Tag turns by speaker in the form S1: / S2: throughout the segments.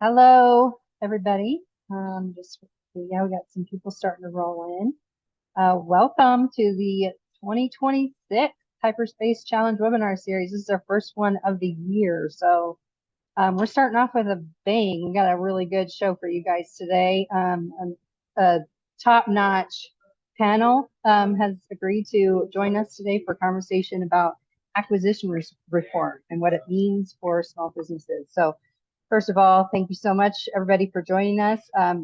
S1: Hello, everybody. We got some people starting to roll in. Welcome to the 2026 Hyperspace Challenge webinar series. This is our first one of the year. We're starting off with a bang. We got a really good show for you guys today. A top-notch panel has agreed to join us today for a conversation about acquisition reform and what it means for small businesses. So first of all, thank you so much, everybody, for joining us.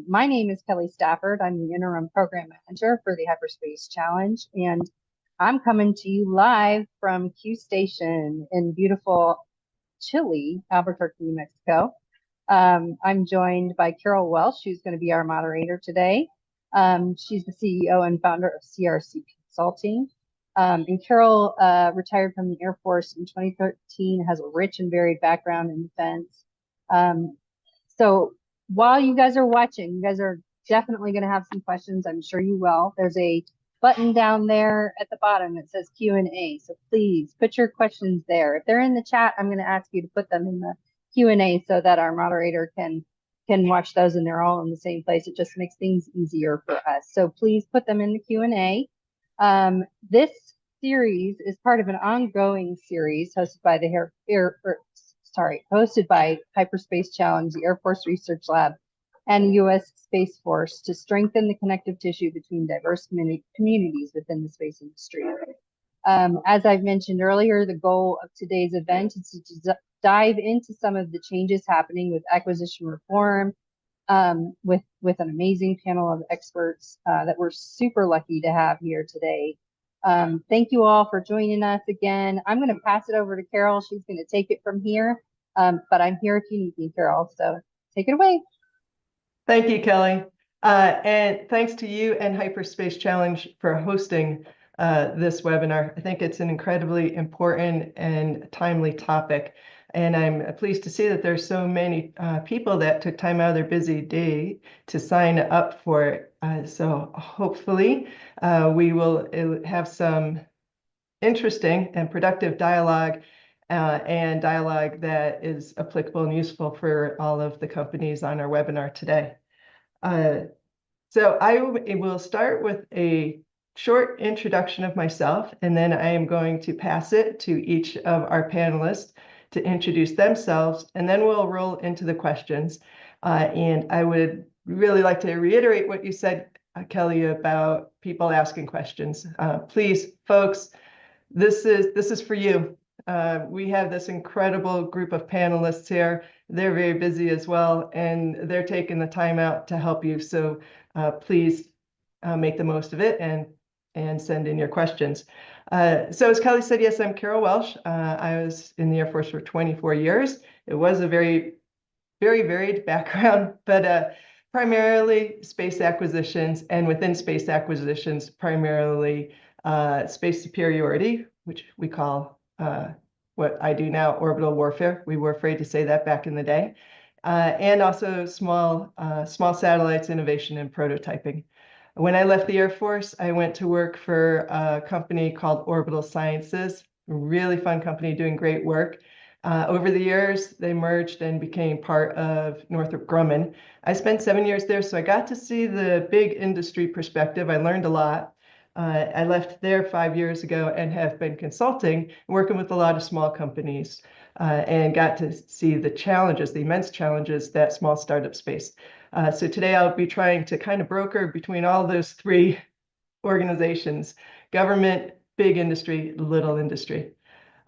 S1: My name is Kelly Stafford. I'm the interim program manager for the Hyperspace Challenge, and I'm coming to you live from Q Station in beautiful, chilly Albuquerque, New Mexico. I'm joined by Carol Welsh, who's going to be our moderator today. She's the CEO and founder of CRC Consulting. And Carol retired from the Air Force in 2013, has a rich and varied background in defense. So while you guys are watching, you guys are definitely going to have some questions. I'm sure you will. There's a button down there at the bottom that says Q&A. So please put your questions there. If they're in the chat, I'm going to ask you to put them in the Q&A so that our moderator can watch those and they're all in the same place. It just makes things easier for us. So please put them in the Q&A. This series is part of an ongoing series hosted by the hosted by Hyperspace Challenge, the Air Force Research Lab, and U.S. Space Force to strengthen the connective tissue between diverse communities within the space industry. As I've mentioned earlier, the goal of today's event is to dive into some of the changes happening with acquisition reform, with an amazing panel of experts that we're super lucky to have here today. Thank you all for joining us again. I'm going to pass it over to Carol. She's going to take it from here. But I'm here if you need me, Carol. So take it away.
S2: Thank you, Kelly. And thanks to you and Hyperspace Challenge for hosting this webinar. I think it's an incredibly important and timely topic. And I'm pleased to see that there's so many people that took time out of their busy day to sign up for it. So hopefully we will have some interesting and productive dialogue and dialogue that is applicable and useful for all of the companies on our webinar today. So I will start with a short introduction of myself, and then I am going to pass it to each of our panelists to introduce themselves, and then we'll roll into the questions. And I would really like to reiterate what you said, Kelly, about people asking questions. Please, folks, this is for you. We have this incredible group of panelists here. They're very busy as well, and they're taking the time out to help you. So please make the most of it and send in your questions. So as Kelly said, yes, I'm Carol Welsh. I was in the Air Force for 24 years. It was a very, very varied background, but primarily space acquisitions, and within space acquisitions, primarily space superiority, which we call what I do now, orbital warfare. We were afraid to say that back in the day. And also small satellites, innovation, and prototyping. When I left the Air Force, I went to work for a company called Orbital Sciences, a really fun company doing great work. Over the years, they merged and became part of Northrop Grumman. I spent 7 years there, so I got to see the big industry perspective. I learned a lot. I left there 5 years ago and have been consulting, working with a lot of small companies, and got to see the challenges, the immense challenges that small startups face. So today I'll be trying to kind of broker between all those three organizations: government, big industry, little industry.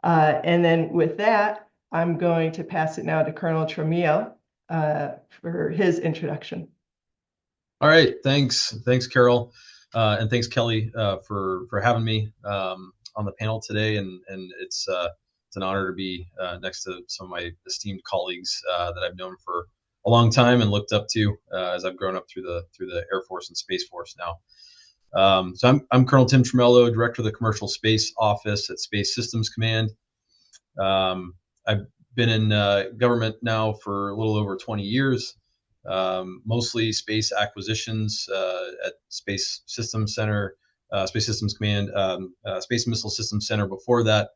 S2: And then with that, I'm going to pass it now to Colonel Tremillo for his introduction.
S3: All right, thanks, Carol, and thanks, Kelly, for having me on the panel today. And it's an honor to be next to some of my esteemed colleagues that I've known for a long time and looked up to as I've grown up through the Air Force and Space Force now. So I'm Colonel Tim Tremello, Director of the Commercial Space Office at Space Systems Command. I've been in government now for a little over 20 years, mostly space acquisitions at Space Systems Center, Space Systems Command, Space Missile Systems Center before that,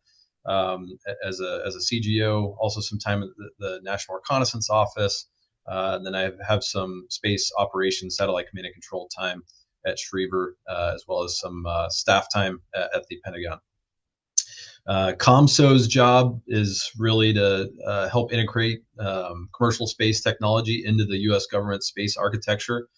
S3: as a CGO, also some time at the National Reconnaissance Office, Then I have some space operations satellite command and control time at Schriever, as well as some staff time at the Pentagon. ComSo's job is really to help integrate commercial space technology into the U.S. government space architecture.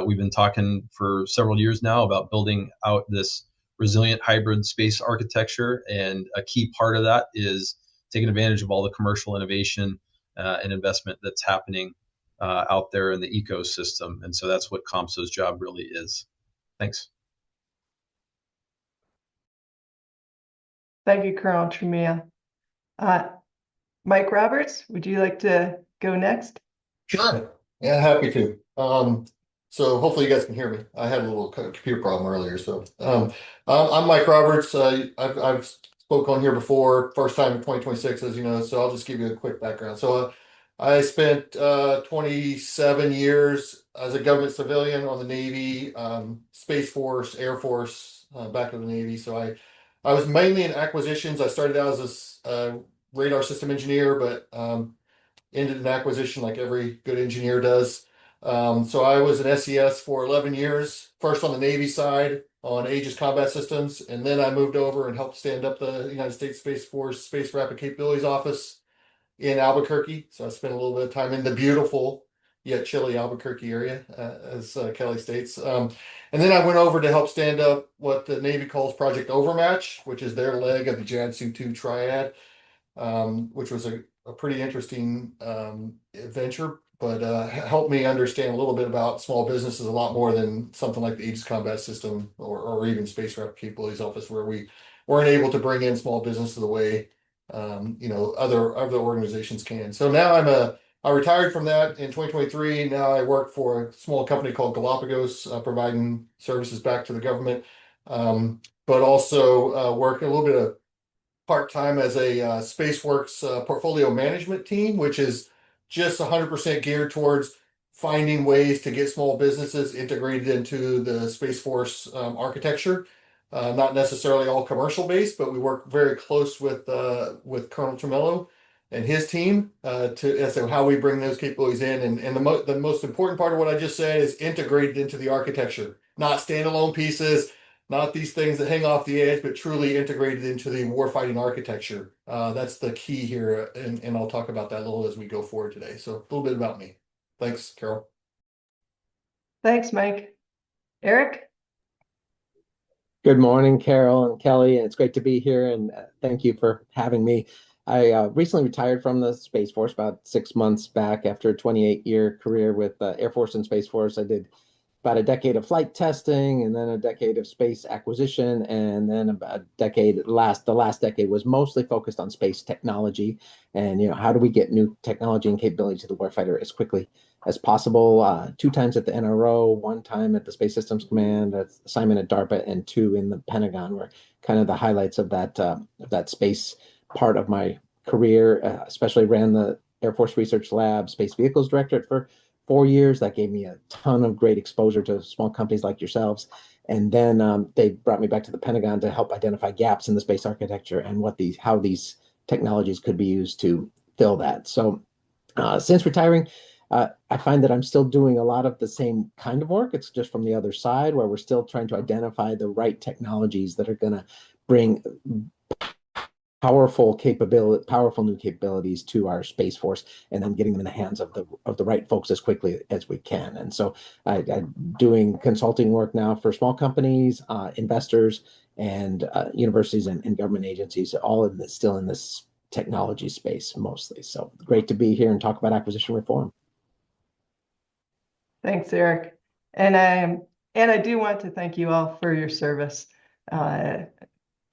S3: We've been talking for several years now about building out this resilient hybrid space architecture, and a key part of that is taking advantage of all the commercial innovation and investment that's happening out there in the ecosystem. And so that's what ComSo's job really is. Thanks.
S2: Thank you, Colonel Tremia. Mike Roberts, would you like to go next?
S4: Sure. Yeah, happy to. So hopefully you guys can hear me. I had a little computer problem earlier. So I'm Mike Roberts. I've spoke on here before, first time in 2026, as you know, so I'll just give you a quick background. So I spent 27 years as a government civilian on the Navy, Space Force, Air Force, back to the Navy. So I was mainly in acquisitions. I started out as a radar system engineer, but ended in acquisition like every good engineer does. So I was an SES for 11 years, first on the Navy side on Aegis Combat Systems, and then I moved over and helped stand up the United States Space Force Space Rapid Capabilities Office in Albuquerque. So I spent a little bit of time in the beautiful yet chilly Albuquerque area, as Kelly states. And then I went over to help stand up what the Navy calls Project Overmatch, which is their leg of the JADC2 triad, which was a pretty interesting adventure, but helped me understand a little bit about small businesses a lot more than something like the Aegis Combat System or even Space Rapid Capabilities Office, where we weren't able to bring in small business the way other organizations can. So now I retired from that in 2023. Now I work for a small company called Galapagos, providing services back to the government, but also work a little bit of part-time as a SpaceWorks portfolio management team, which is just 100% geared towards finding ways to get small businesses integrated into the Space Force architecture. Not necessarily all commercial based, but we work very close with Colonel Tremello and his team as to how we bring those capabilities in. And the most important part of what I just said is integrated into the architecture, not standalone pieces, not these things that hang off the edge, but truly integrated into the warfighting architecture. That's the key here, and I'll talk about that a little as we go forward today. So a little bit about me. Thanks, Carol.
S2: Thanks, Mike. Eric?
S5: Good morning, Carol and Kelly, and it's great to be here, and thank you for having me. I recently retired from the Space Force about 6 months back after a 28-year career with Air Force and Space Force. I did about a decade of flight testing, and then a decade of space acquisition, and then about a decade, the last decade was mostly focused on space technology, and how do we get new technology and capability to the warfighter as quickly as possible. 2 times at the NRO, 1 time at the Space Systems Command, assignment at DARPA, and 2 in the Pentagon were kind of the highlights of that space part of my career. Especially ran the Air Force Research Lab Space Vehicles Directorate for 4 years. That gave me a ton of great exposure to small companies like yourselves. And then they brought me back to the Pentagon to help identify gaps in the space architecture and how these technologies could be used to fill that. So since retiring, I find that I'm still doing a lot of the same kind of work. It's just from the other side, where we're still trying to identify the right technologies that are going to bring powerful new capabilities to our Space Force, and then getting them in the hands of the right folks as quickly as we can. And so I'm doing consulting work now for small companies, investors, and universities and government agencies, all still in this technology space mostly. So great to be here and talk about acquisition reform.
S2: Thanks, Eric. And I do want to thank you all for your service.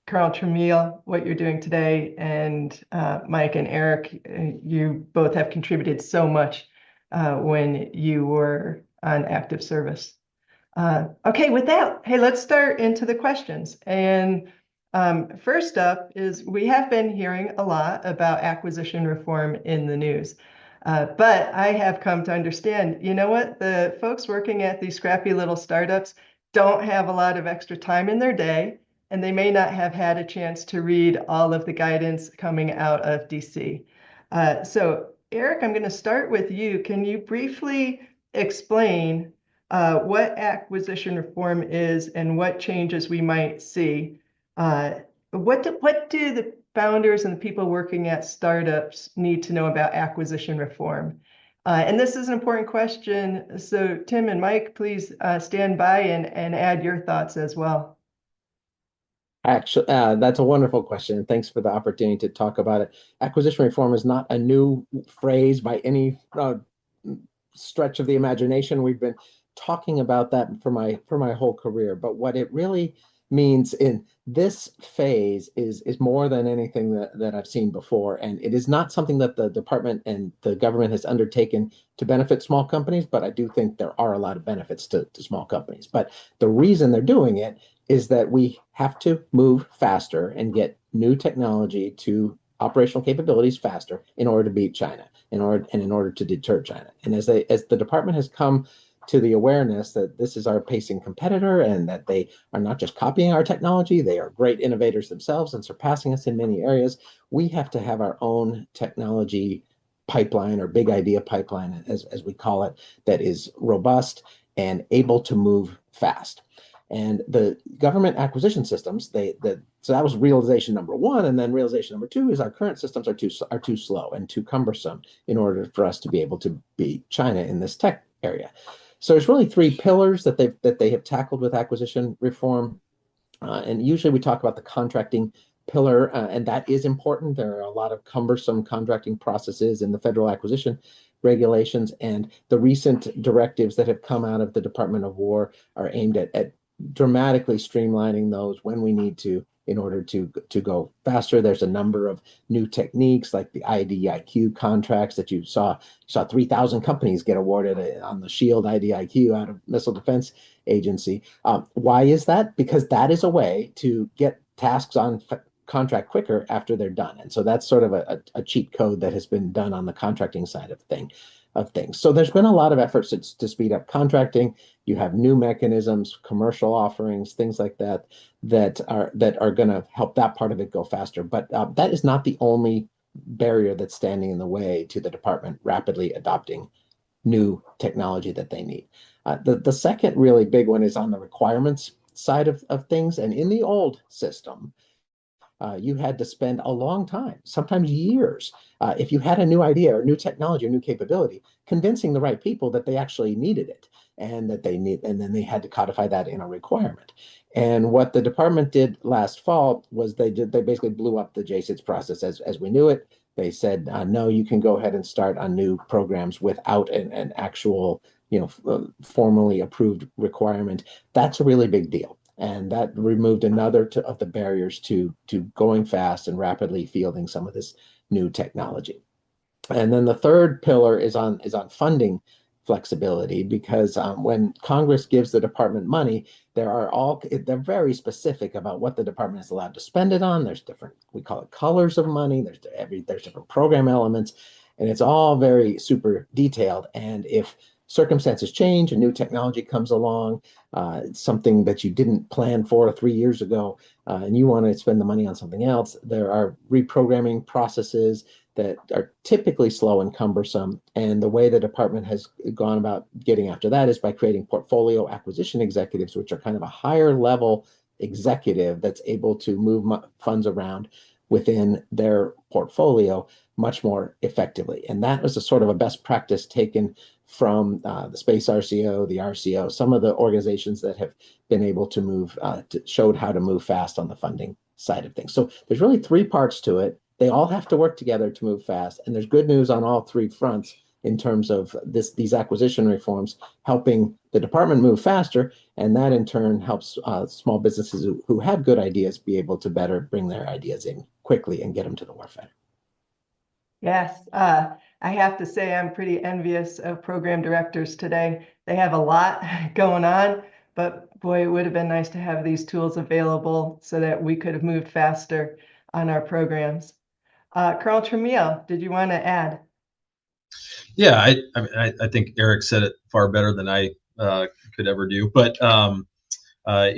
S2: Colonel Tremille, what you're doing today, and Mike and Eric, you both have contributed so much when you were on active service. Okay, with that, hey, let's start into the questions. And first up is, we have been hearing a lot about acquisition reform in the news. But I have come to understand, you know what? The folks working at these scrappy little startups don't have a lot of extra time in their day, and they may not have had a chance to read all of the guidance coming out of DC. So Eric, I'm going to start with you. Can you briefly explain what acquisition reform is and what changes we might see? What do the founders and the people working at startups need to know about acquisition reform? And this is an important question. So Tim and Mike, please stand by and add your thoughts as well.
S5: Actually, that's a wonderful question, and thanks for the opportunity to talk about it. Acquisition reform is not a new phrase by any stretch of the imagination. We've been talking about that for my whole career, but what it really means in this phase is more than anything that I've seen before, and it is not something that the department and the government has undertaken to benefit small companies, but I do think there are a lot of benefits to small companies. But the reason they're doing it is that we have to move faster and get new technology to operational capabilities faster in order to beat China, in order to deter China. And as the department has come to the awareness that this is our pacing competitor and that they are not just copying our technology, they are great innovators themselves and surpassing us in many areas, we have to have our own technology pipeline, or big idea pipeline, as we call it, that is robust and able to move fast. And the government acquisition systems, so that was realization number one, and then realization number two is our current systems are too slow and too cumbersome in order for us to be able to beat China in this tech area. So there's really three pillars that they have tackled with acquisition reform, and usually we talk about the contracting pillar, and that is important. There are a lot of cumbersome contracting processes in the federal acquisition regulations, and the recent directives that have come out of the Department of War are aimed at dramatically streamlining those when we need to in order to go faster. There's a number of new techniques like the IDIQ contracts that you saw 3,000 companies get awarded on the SHIELD IDIQ out of Missile Defense Agency. Why is that? Because that is a way to get tasks on contract quicker after they're done. And so that's sort of a cheat code that has been done on the contracting side of things. So there's been a lot of efforts to speed up contracting. You have new mechanisms, commercial offerings, things like that are going to help that part of it go faster. But that is not the only barrier that's standing in the way to the department rapidly adopting new technology that they need. The second really big one is on the requirements side of things. And in the old system, you had to spend a long time, sometimes years, if you had a new idea or new technology or new capability, convincing the right people that they actually needed it and then they had to codify that in a requirement. And what the department did last fall was they basically blew up the JCITS process as we knew it. They said, no, you can go ahead and start on new programs without an actual, formally approved requirement. That's a really big deal. And that removed another of the barriers to going fast and rapidly fielding some of this new technology. And then the third pillar is on funding flexibility, because when Congress gives the department money, they're very specific about what the department is allowed to spend it on. There's different, we call it colors of money. There's different program elements, and it's all very super detailed. And if circumstances change, a new technology comes along, something that you didn't plan for 3 years ago, and you want to spend the money on something else, there are reprogramming processes that are typically slow and cumbersome. And the way the department has gone about getting after that is by creating portfolio acquisition executives, which are kind of a higher level executive that's able to move funds around within their portfolio much more effectively. And that was a sort of a best practice taken from the Space RCO, the RCO, some of the organizations that have been able to move, showed how to move fast on the funding side of things. So there's really three parts to it. They all have to work together to move fast. And there's good news on all three fronts in terms of these acquisition reforms helping the department move faster. And that in turn helps small businesses who have good ideas be able to better bring their ideas in quickly and get them to the warfighter.
S2: Yes, I have to say I'm pretty envious of program directors today. They have a lot going on, but boy, it would have been nice to have these tools available so that we could have moved faster on our programs. Carl Tremillo, did you want to add?
S3: Yeah, I think Eric said it far better than I could ever do. But I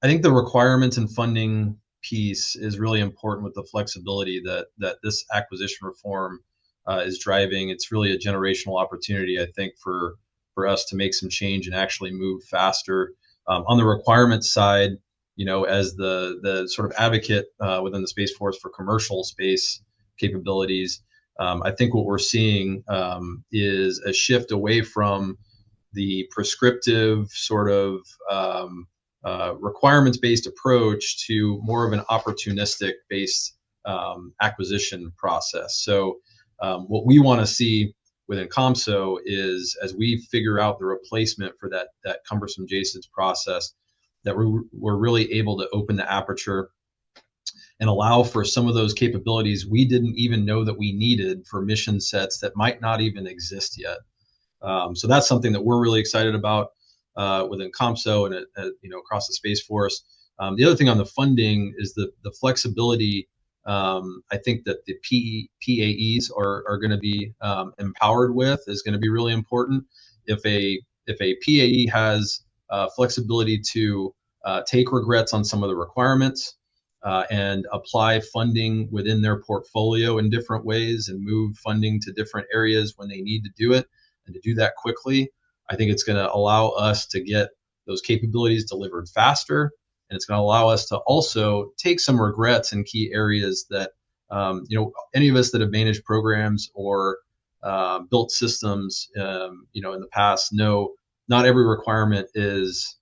S3: think the requirements and funding piece is really important with the flexibility that this acquisition reform is driving. It's really a generational opportunity, I think, for us to make some change and actually move faster. On the requirements side, as the sort of advocate within the Space Force for commercial space capabilities, I think what we're seeing is a shift away from the prescriptive sort of requirements-based approach to more of an opportunistic-based acquisition process. So what we want to see within COMSO is, as we figure out the replacement for that cumbersome JSONs process, that we're really able to open the aperture and allow for some of those capabilities we didn't even know that we needed for mission sets that might not even exist yet. So that's something that we're really excited about within COMSO and across the Space Force. The other thing on the funding is the flexibility. I think that the PAEs are going to be empowered with is going to be really important. If a PAE has flexibility to take regrets on some of the requirements and apply funding within their portfolio in different ways and move funding to different areas when they need to do it, and to do that quickly, I think it's going to allow us to get those capabilities delivered faster. And it's going to allow us to also take some regrets in key areas that, any of us that have managed programs or built systems, in the past know not every requirement is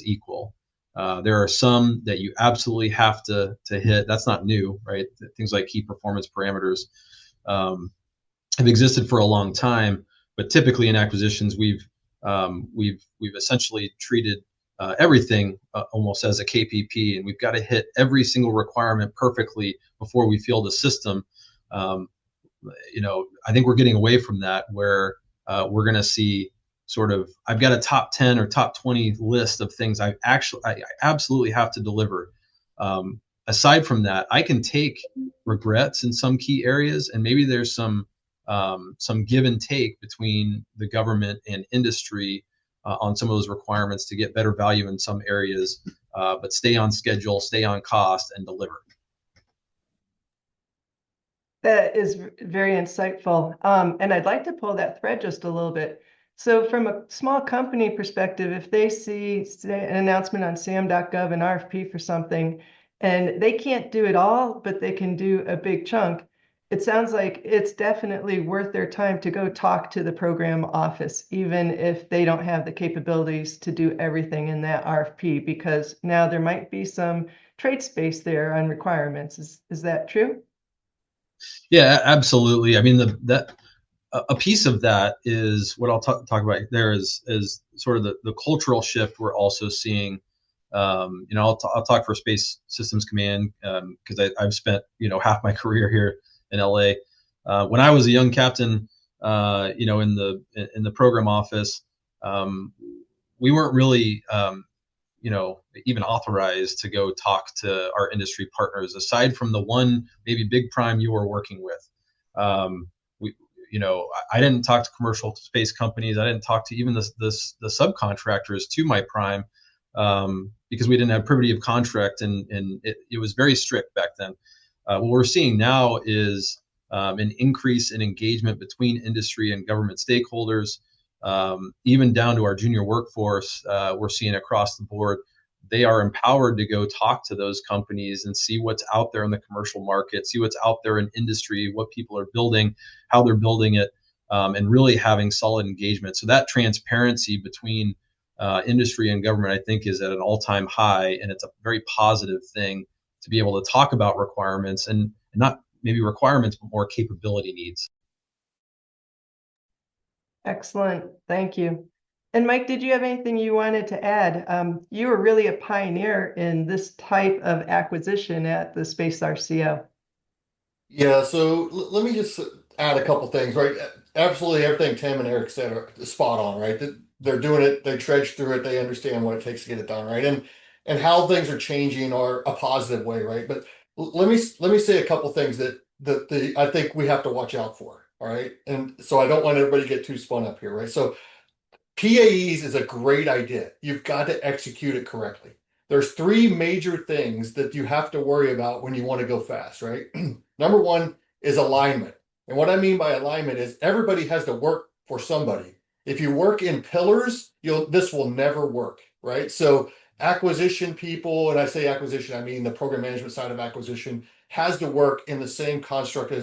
S3: equal. There are some that you absolutely have to hit. That's not new, right? Things like key performance parameters have existed for a long time, but typically in acquisitions, we've essentially treated everything almost as a KPP, and we've got to hit every single requirement perfectly before we field a system. I think we're getting away from that, where we're going to see sort of, I've got a top 10 or top 20 list of things I absolutely have to deliver. Aside from that, I can take regrets in some key areas, and maybe there's some give and take between the government and industry on some of those requirements to get better value in some areas, but stay on schedule, stay on cost, and deliver.
S2: That is very insightful. And I'd like to pull that thread just a little bit. So from a small company perspective, if they see, say, an announcement on sam.gov, an RFP for something, and they can't do it all, but they can do a big chunk, it sounds like it's definitely worth their time to go talk to the program office, even if they don't have the capabilities to do everything in that RFP, because now there might be some trade space there on requirements. Is that true?
S3: Yeah, absolutely. I mean, a piece of that is what I'll talk about there is sort of the cultural shift we're also seeing. I'll talk for Space Systems Command because I've spent half my career here in LA. When I was a young captain, in the program office, we weren't really even authorized to go talk to our industry partners, aside from the one maybe big prime you were working with. I didn't talk to commercial space companies. I didn't talk to even the subcontractors to my prime because we didn't have privity of contract, and it was very strict back then. What we're seeing now is an increase in engagement between industry and government stakeholders, even down to our junior workforce. We're seeing across the board, they are empowered to go talk to those companies and see what's out there in the commercial market, see what's out there in industry, what people are building, how they're building it, and really having solid engagement. So that transparency between industry and government, I think, is at an all-time high, and it's a very positive thing to be able to talk about requirements, and not maybe requirements, but more capability needs.
S2: Excellent. Thank you. And Mike, did you have anything you wanted to add? You were really a pioneer in this type of acquisition at the Space RCO.
S4: Yeah, so let me just add a couple things, right? Absolutely everything Tim and Eric said are spot on, right? They're doing it, they trudge through it, they understand what it takes to get it done, right? And how things are changing are a positive way, right? But let me say a couple things that I think we have to watch out for, all right? And so I don't want everybody to get too spun up here, right? So PAEs is a great idea. You've got to execute it correctly. There's three major things that you have to worry about when you want to go fast, right? Number one is alignment. And what I mean by alignment is everybody has to work for somebody. If you work in pillars, this will never work, right? So acquisition people, and I say acquisition, I mean the program management side of acquisition, has to work in the same construct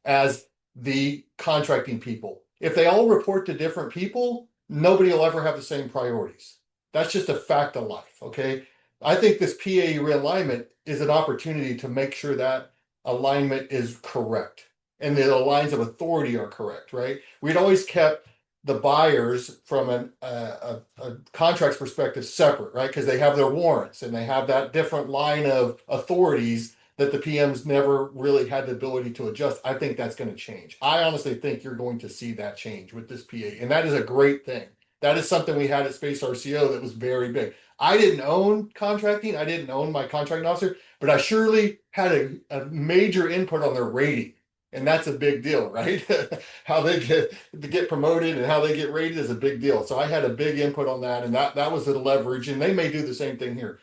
S4: as the contracting people. If they all report to different people, nobody will ever have the same priorities. That's just a fact of life, okay? I think this PAE realignment is an opportunity to make sure that alignment is correct and the lines of authority are correct, right? We'd always kept the buyers from a contracts perspective separate, right? Because they have their warrants and they have that different line of authorities that the PMs never really had the ability to adjust. I think that's going to change. I honestly think you're going to see that change with this PA, and that is a great thing. That is something we had at Space RCO that was very big. I didn't own contracting. I didn't own my contracting officer, but I surely had a major input on their rating. And that's a big deal, right? How they get promoted and how they get rated is a big deal. So I had a big input on that, and that was the leverage. And they may do the same thing here.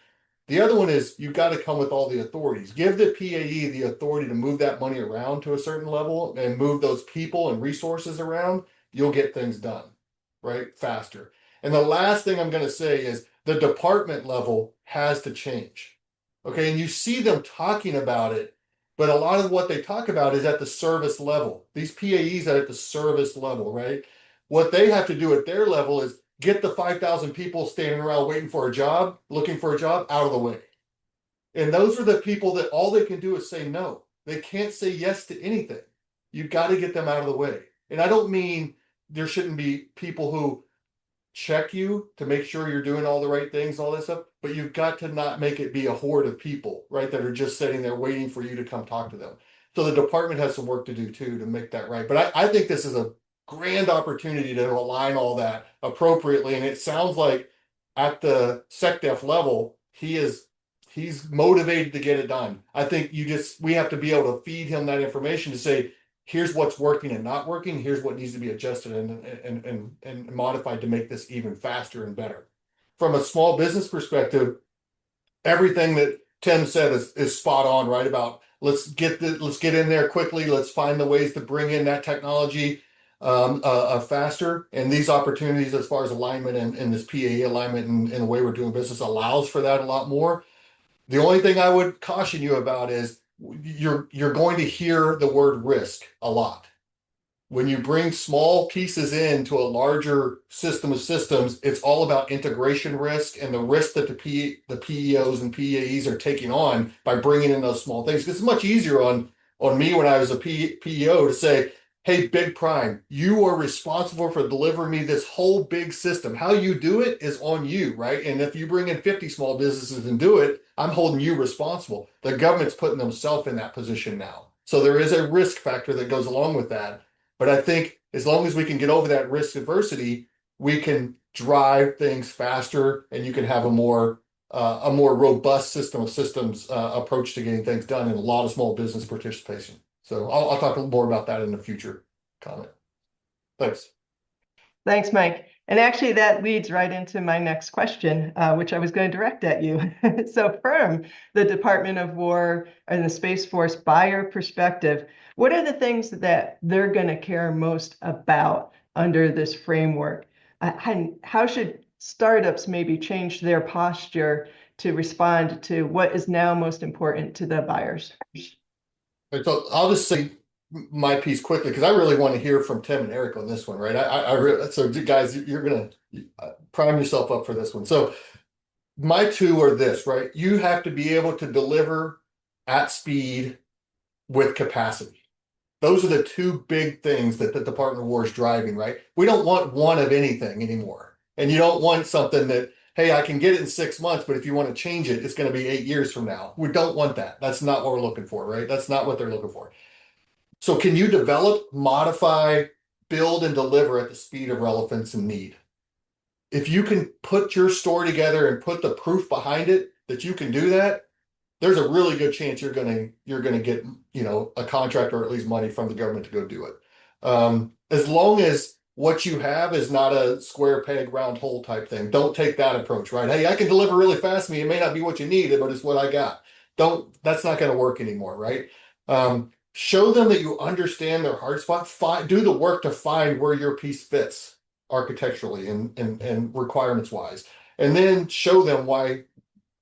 S4: The other one is you've got to come with all the authorities. Give the PAE the authority to move that money around to a certain level and move those people and resources around. You'll get things done, right? Faster. And the last thing I'm going to say is the department level has to change. Okay. And you see them talking about it, but a lot of what they talk about is at the service level. These PAEs are at the service level, right? What they have to do at their level is get the 5,000 people standing around waiting for a job, looking for a job, out of the way. And those are the people that all they can do is say no. They can't say yes to anything. You've got to get them out of the way. And I don't mean there shouldn't be people who check you to make sure you're doing all the right things, all this stuff, but you've got to not make it be a horde of people, right, that are just sitting there waiting for you to come talk to them. So the department has some work to do too to make that right. But I think this is a grand opportunity to align all that appropriately. And it sounds like at the SecDef level, he's motivated to get it done. I think we have to be able to feed him that information to say, here's what's working and not working. Here's what needs to be adjusted and modified to make this even faster and better. From a small business perspective, everything that Tim said is spot on, right? About let's get in there quickly. Let's find the ways to bring in that technology faster. And these opportunities as far as alignment and this PAE alignment and the way we're doing business allows for that a lot more. The only thing I would caution you about is you're going to hear the word risk a lot. When you bring small pieces into a larger system of systems, it's all about integration risk and the risk that the PEOs and PAEs are taking on by bringing in those small things. It's much easier on me when I was a PEO to say, hey, Big Prime, you are responsible for delivering me this whole big system. How you do it is on you, right? And if you bring in 50 small businesses and do it, I'm holding you responsible. The government's putting themselves in that position now. So there is a risk factor that goes along with that. But I think as long as we can get over that risk adversity, we can drive things faster and you can have a more robust system of systems approach to getting things done and a lot of small business participation. So I'll talk a little more about that in the future comment. Thanks.
S2: Thanks, Mike. And actually that leads right into my next question, which I was going to direct at you. So from the Department of War and the Space Force buyer perspective, what are the things that they're going to care most about under this framework? And how should startups maybe change their posture to respond to what is now most important to the buyers?
S4: So I'll just say my piece quickly because I really want to hear from Tim and Eric on this one, right? So guys, you're gonna prime yourself up for this one. So my two are this, right? You have to be able to deliver at speed with capacity. Those are the two big things that the Department of War is driving, right? We don't want one of anything anymore. And you don't want something that, hey, I can get it in 6 months, but if you want to change it, it's going to be 8 years from now. We don't want that. That's not what we're looking for, right? That's not what they're looking for. So can you develop, modify, build, and deliver at the speed of relevance and need? If you can put your story together and put the proof behind it that you can do that, there's a really good chance you're gonna get a contract or at least money from the government to go do it. As long as what you have is not a square peg round hole type thing. Don't take that approach, right? Hey, I can deliver really fast to me. It may not be what you needed, but it's what I got. That's not going to work anymore, right? show them that you understand their hard spot, do the work to find where your piece fits architecturally and requirements wise, and then show them why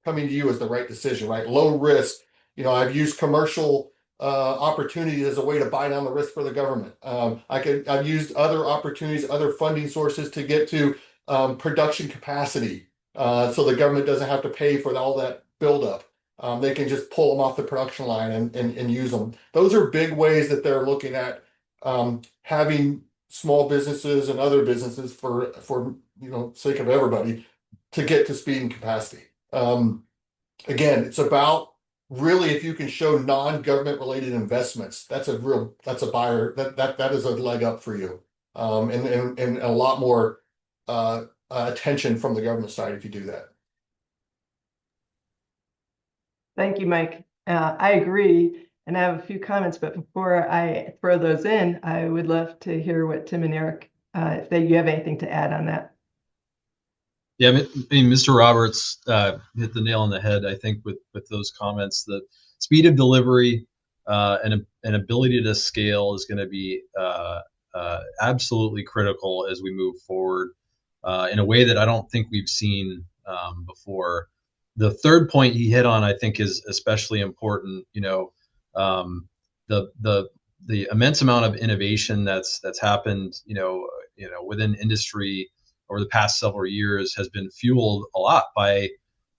S4: coming to you is the right decision, right? Low risk. I've used commercial opportunities as a way to buy down the risk for the government. I've used other opportunities, other funding sources to get to production capacity, so the government doesn't have to pay for all that buildup. They can just pull them off the production line and use them. Those are big ways that they're looking at having small businesses and other businesses for sake of everybody to get to speed and capacity. Again, it's about really, if you can show non-government related investments, that's a buyer that is a leg up for you, and a lot more attention from the government side if you do that.
S2: Thank you, Mike. I agree, and I have a few comments, but before I throw those in, I would love to hear what Tim and Eric, if you have anything to add on that.
S3: Yeah, I mean, Mr. Roberts hit the nail on the head, I think, with those comments. The speed of delivery and ability to scale is going to be absolutely critical as we move forward in a way that I don't think we've seen before. The third point he hit on, I think, is especially important. The immense amount of innovation that's happened, within industry over the past several years has been fueled a lot by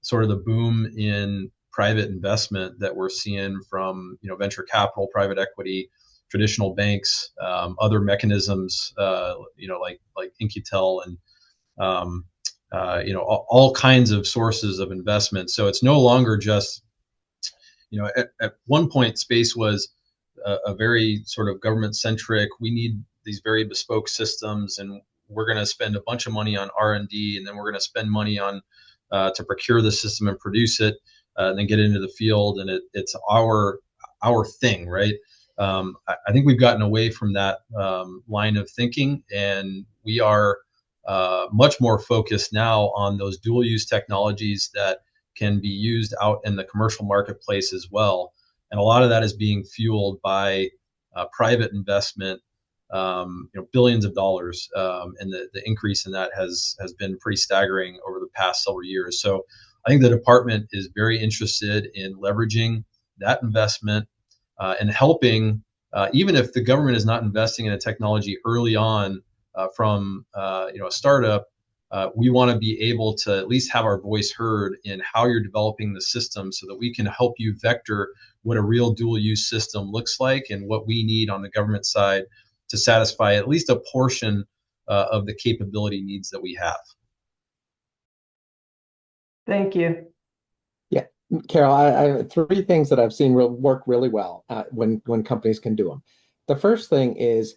S3: sort of the boom in private investment that we're seeing from venture capital, private equity, traditional banks, other mechanisms, like Incutel and all kinds of sources of investment. So it's no longer just at one point space was a very sort of government centric. We need these very bespoke systems, and we're going to spend a bunch of money on R&D, and then we're going to spend money on to procure the system and produce it, and then get it into the field, and it's our thing, right? I think we've gotten away from that line of thinking, and we are much more focused now on those dual use technologies that can be used out in the commercial marketplace as well. And a lot of that is being fueled by private investment, billions of dollars, and the increase in that has been pretty staggering over the past several years. So I think the department is very interested in leveraging that investment and helping, even if the government is not investing in a technology early on from a startup. We want to be able to at least have our voice heard in how you're developing the system, so that we can help you vector what a real dual use system looks like and what we need on the government side to satisfy at least a portion of the capability needs that we have.
S2: Thank you.
S5: Yeah, Carol, I have three things that I've seen work really well when companies can do them. The first thing is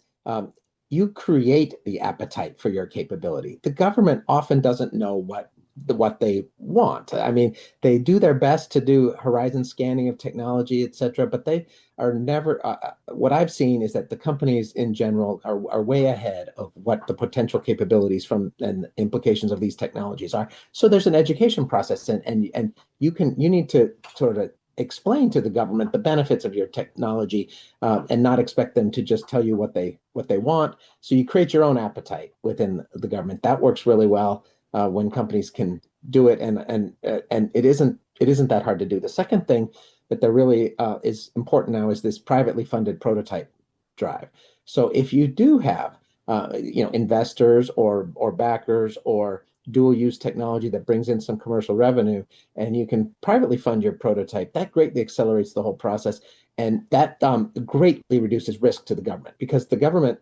S5: you create the appetite for your capability. The government often doesn't know what they want. I mean, they do their best to do horizon scanning of technology, et cetera, but they are never, what I've seen is that the companies in general are way ahead of what the potential capabilities from and implications of these technologies are. So there's an education process, and you need to sort of explain to the government the benefits of your technology, and not expect them to just tell you what they want. So you create your own appetite within the government. That works really well when companies can do it, and it isn't that hard to do. The second thing that there really is important now is this privately funded prototype drive. So if you do have investors or backers or dual use technology that brings in some commercial revenue, and you can privately fund your prototype, that greatly accelerates the whole process. And that greatly reduces risk to the government, because the government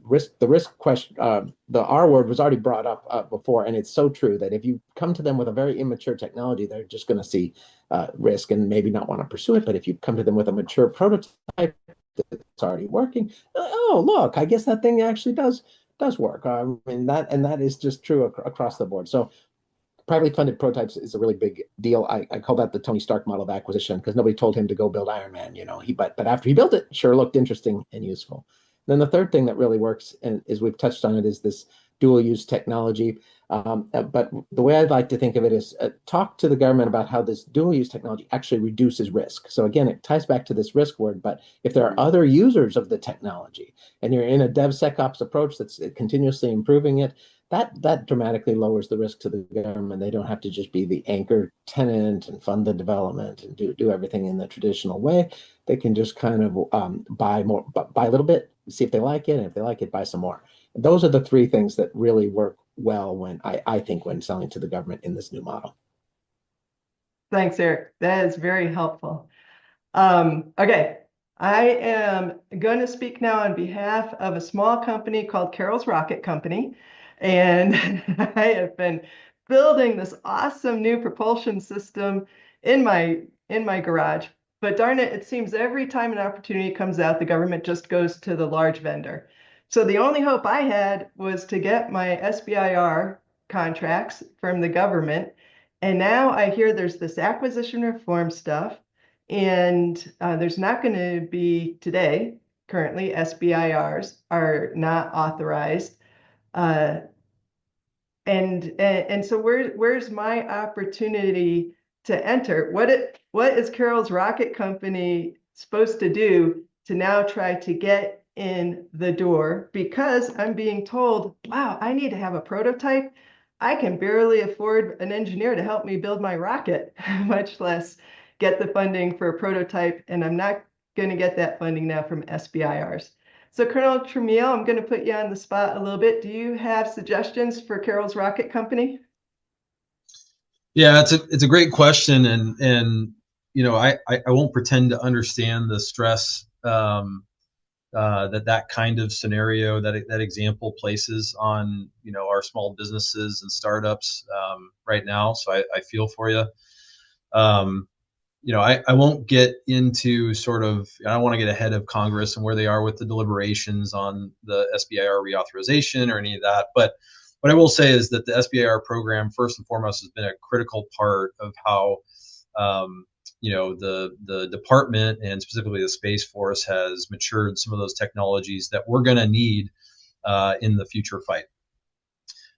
S5: risk question, the R word was already brought up before, and it's so true that if you come to them with a very immature technology, they're just going to see risk and maybe not want to pursue it. But if you come to them with a mature prototype that's already working, oh look, I guess that thing actually does work. I mean that is just true across the board. So privately funded prototypes is a really big deal. I call that the Tony Stark model of acquisition, because nobody told him to go build Iron Man, but after he built it, sure looked interesting and useful. Then the third thing that really works, and is we've touched on it, is this dual use technology. But the way I'd like to think of it is talk to the government about how this dual use technology actually reduces risk. So again, it ties back to this risk word, but if there are other users of the technology and you're in a DevSecOps approach that's continuously improving it, that dramatically lowers the risk to the government. They don't have to just be the anchor tenant and fund the development and do everything in the traditional way. They can just kind of buy a little bit, see if they like it, and if they like it, buy some more. Those are the three things that really work well when I think when selling to the government in this new model.
S2: Thanks, Eric. That is very helpful. Okay, I am going to speak now on behalf of a small company called Carol's Rocket Company. And I have been building this awesome new propulsion system in my garage. But darn it, it seems every time an opportunity comes out, the government just goes to the large vendor. So the only hope I had was to get my SBIR contracts from the government. And now I hear there's this acquisition reform stuff, and there's not going to be today, currently, SBIRs are not authorized. And so where's my opportunity to enter? What is Carol's Rocket Company supposed to do to now try to get in the door? Because I'm being told, wow, I need to have a prototype. I can barely afford an engineer to help me build my rocket, much less get the funding for a prototype. And I'm not going to get that funding now from SBIRs. So Colonel Tramiel, I'm going to put you on the spot a little bit. Do you have suggestions for Carol's Rocket Company?
S3: Yeah, it's a great question, and you know, I won't pretend to understand the stress that kind of scenario, that example places on, you know, our small businesses and startups right now. So I feel for you. You know, I won't get into sort of, I don't want to get ahead of Congress and where they are with the deliberations on the SBIR reauthorization or any of that. But what I will say is that the SBIR program, first and foremost, has been a critical part of how, you know, the department and specifically the Space Force has matured some of those technologies that we're going to need in the future fight.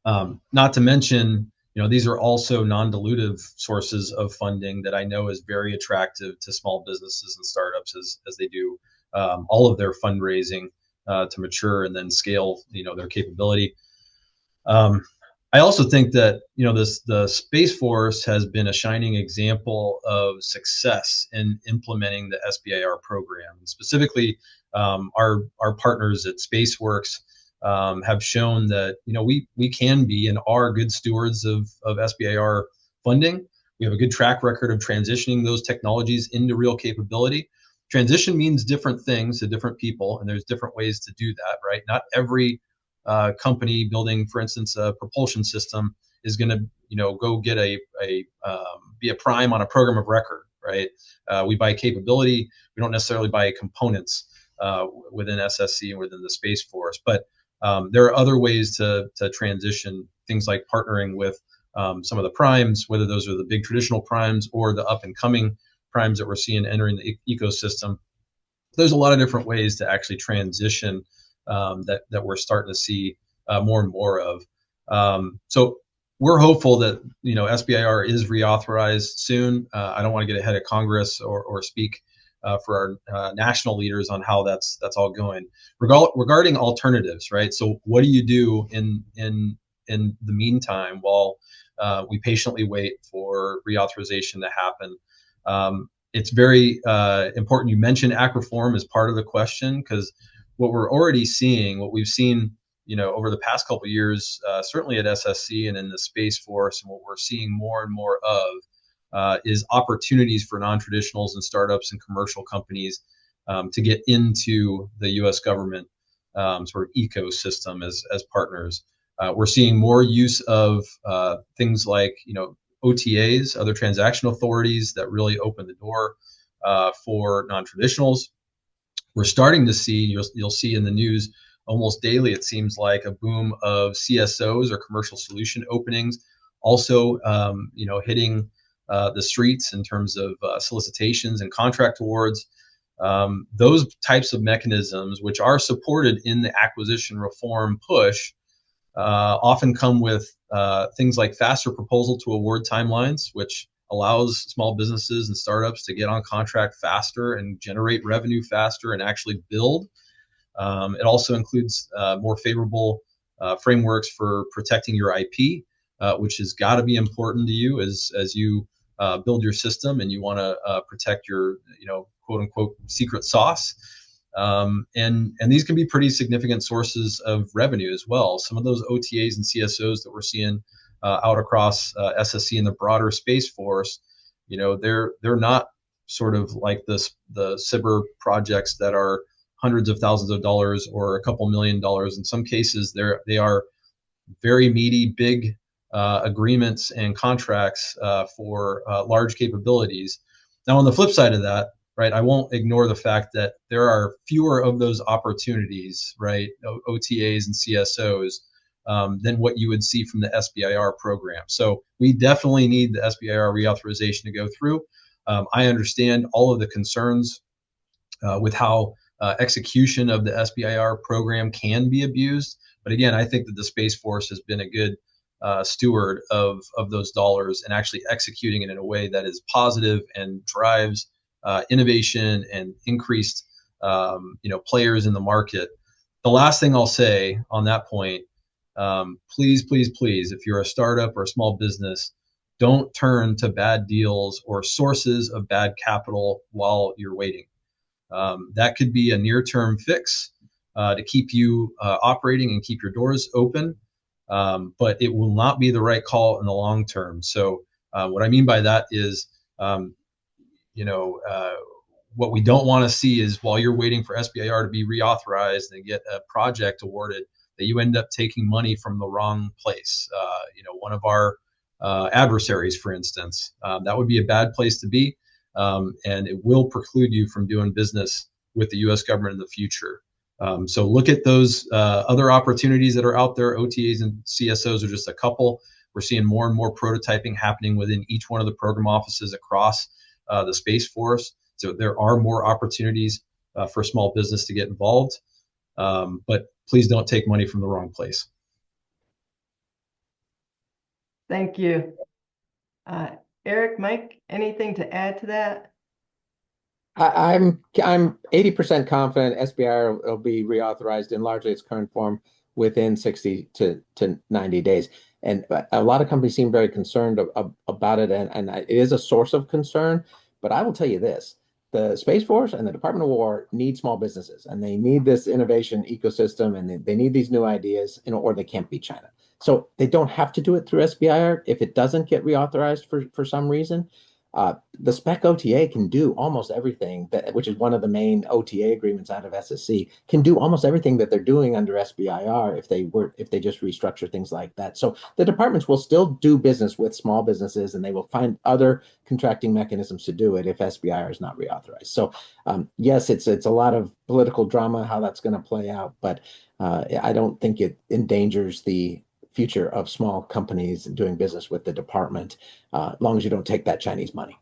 S3: Not to mention, you know, these are also non-dilutive sources of funding that I know is very attractive to small businesses and startups as they do all of their fundraising to mature and then scale, you know, their capability. I also think that, you know, the Space Force has been a shining example of success in implementing the SBIR program. And specifically, our partners at SpaceWorks have shown that, you know, we can be and are good stewards of SBIR funding. We have a good track record of transitioning those technologies into real capability. Transition means different things to different people, and there's different ways to do that, right? Not every company building, for instance, a propulsion system is going to, you know, go get be a prime on a program of record, right? We buy capability. We don't necessarily buy components within SSC and within the Space Force, but there are other ways to transition, things like partnering with some of the primes, whether those are the big traditional primes or the up and coming primes that we're seeing entering the ecosystem. There's a lot of different ways to actually transition that we're starting to see more and more of. So we're hopeful that, you know, SBIR is reauthorized soon. I don't want to get ahead of Congress or speak for our national leaders on how that's all going. Regarding alternatives, right? So what do you do in the meantime while we patiently wait for reauthorization to happen? It's very important. You mentioned ACT reform as part of the question, because what we're already seeing, what we've seen, you know, over the past couple of years, certainly at SSC and in the Space Force, and what we're seeing more and more of is opportunities for non-traditionals and startups and commercial companies to get into the U.S. government sort of ecosystem as partners. We're seeing more use of things like, you know, OTAs, other transaction authorities that really open the door for non-traditionals. We're starting to see, you'll see in the news almost daily, it seems like, a boom of CSOs or commercial solution openings, also, you know, hitting the streets in terms of solicitations and contract awards. Those types of mechanisms, which are supported in the acquisition reform push, often come with things like faster proposal to award timelines, which allows small businesses and startups to get on contract faster and generate revenue faster and actually build. It also includes more favorable frameworks for protecting your IP, which has got to be important to you as you build your system and you want to protect your, quote unquote, secret sauce. And these can be pretty significant sources of revenue as well. Some of those OTAs and CSOs that we're seeing out across SSC and the broader Space Force, they're not sort of like the cyber projects that are hundreds of thousands of dollars or a couple $1,000,000. In some cases, they are very meaty, big agreements and contracts for large capabilities. Now, on the flip side of that, right, I won't ignore the fact that there are fewer of those opportunities, right, OTAs and CSOs, than what you would see from the SBIR program. So we definitely need the SBIR reauthorization to go through. I understand all of the concerns with how execution of the SBIR program can be abused. But again, I think that the Space Force has been a good steward of those dollars and actually executing it in a way that is positive and drives innovation and increased players in the market. The last thing I'll say on that point, please, if you're a startup or a small business, don't turn to bad deals or sources of bad capital while you're waiting. That could be a near-term fix to keep you operating and keep your doors open, but it will not be the right call in the long term. So what I mean by that is, what we don't want to see is while you're waiting for SBIR to be reauthorized and get a project awarded, that you end up taking money from the wrong place. One of our adversaries, for instance, that would be a bad place to be. And it will preclude you from doing business with the U.S. government in the future. So look at those other opportunities that are out there. OTAs and CSOs are just a couple. We're seeing more and more prototyping happening within each one of the program offices across the Space Force. So there are more opportunities for small business to get involved. But please don't take money from the wrong place.
S2: Thank you. Eric, Mike, anything to add to that?
S5: I'm 80% confident SBIR will be reauthorized in largely its current form within 60 to 90 days. And a lot of companies seem very concerned about it, and it is a source of concern. But I will tell you this: the Space Force and the Department of War need small businesses, and they need this innovation ecosystem, and they need these new ideas, or they can't beat China. So they don't have to do it through SBIR. If it doesn't get reauthorized for some reason, the spec OTA can do almost everything which is one of the main OTA agreements out of SSC, can do almost everything that they're doing under SBIR if they just restructure things like that. So the departments will still do business with small businesses, and they will find other contracting mechanisms to do it if SBIR is not reauthorized. So yes, it's a lot of political drama how that's going to play out, but I don't think it endangers the future of small companies doing business with the department, as long as you don't take that Chinese money.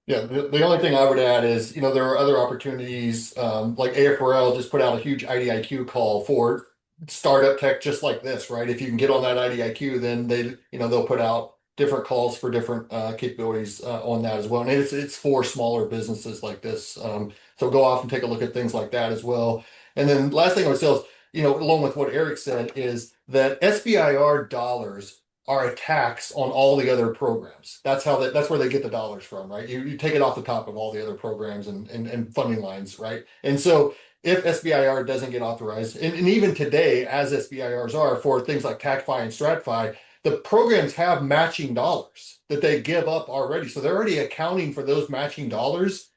S4: Yeah, the only thing I would add is, there are other opportunities, like AFRL just put out a huge IDIQ call for startup tech just like this, right? If you can get on that IDIQ, then they'll put out different calls for different capabilities on that as well. And it's for smaller businesses like this. So go off and take a look at things like that as well. And then last thing I would say is, along with what Eric said, is that SBIR dollars are a tax on all the other programs. That's where they get the dollars from, right? You take it off the top of all the other programs and funding lines, right? And so if SBIR doesn't get authorized, and even today, as SBIRs are for things like TACFI and StratFi, the programs have matching dollars that they give up already. So they're already accounting for those matching dollars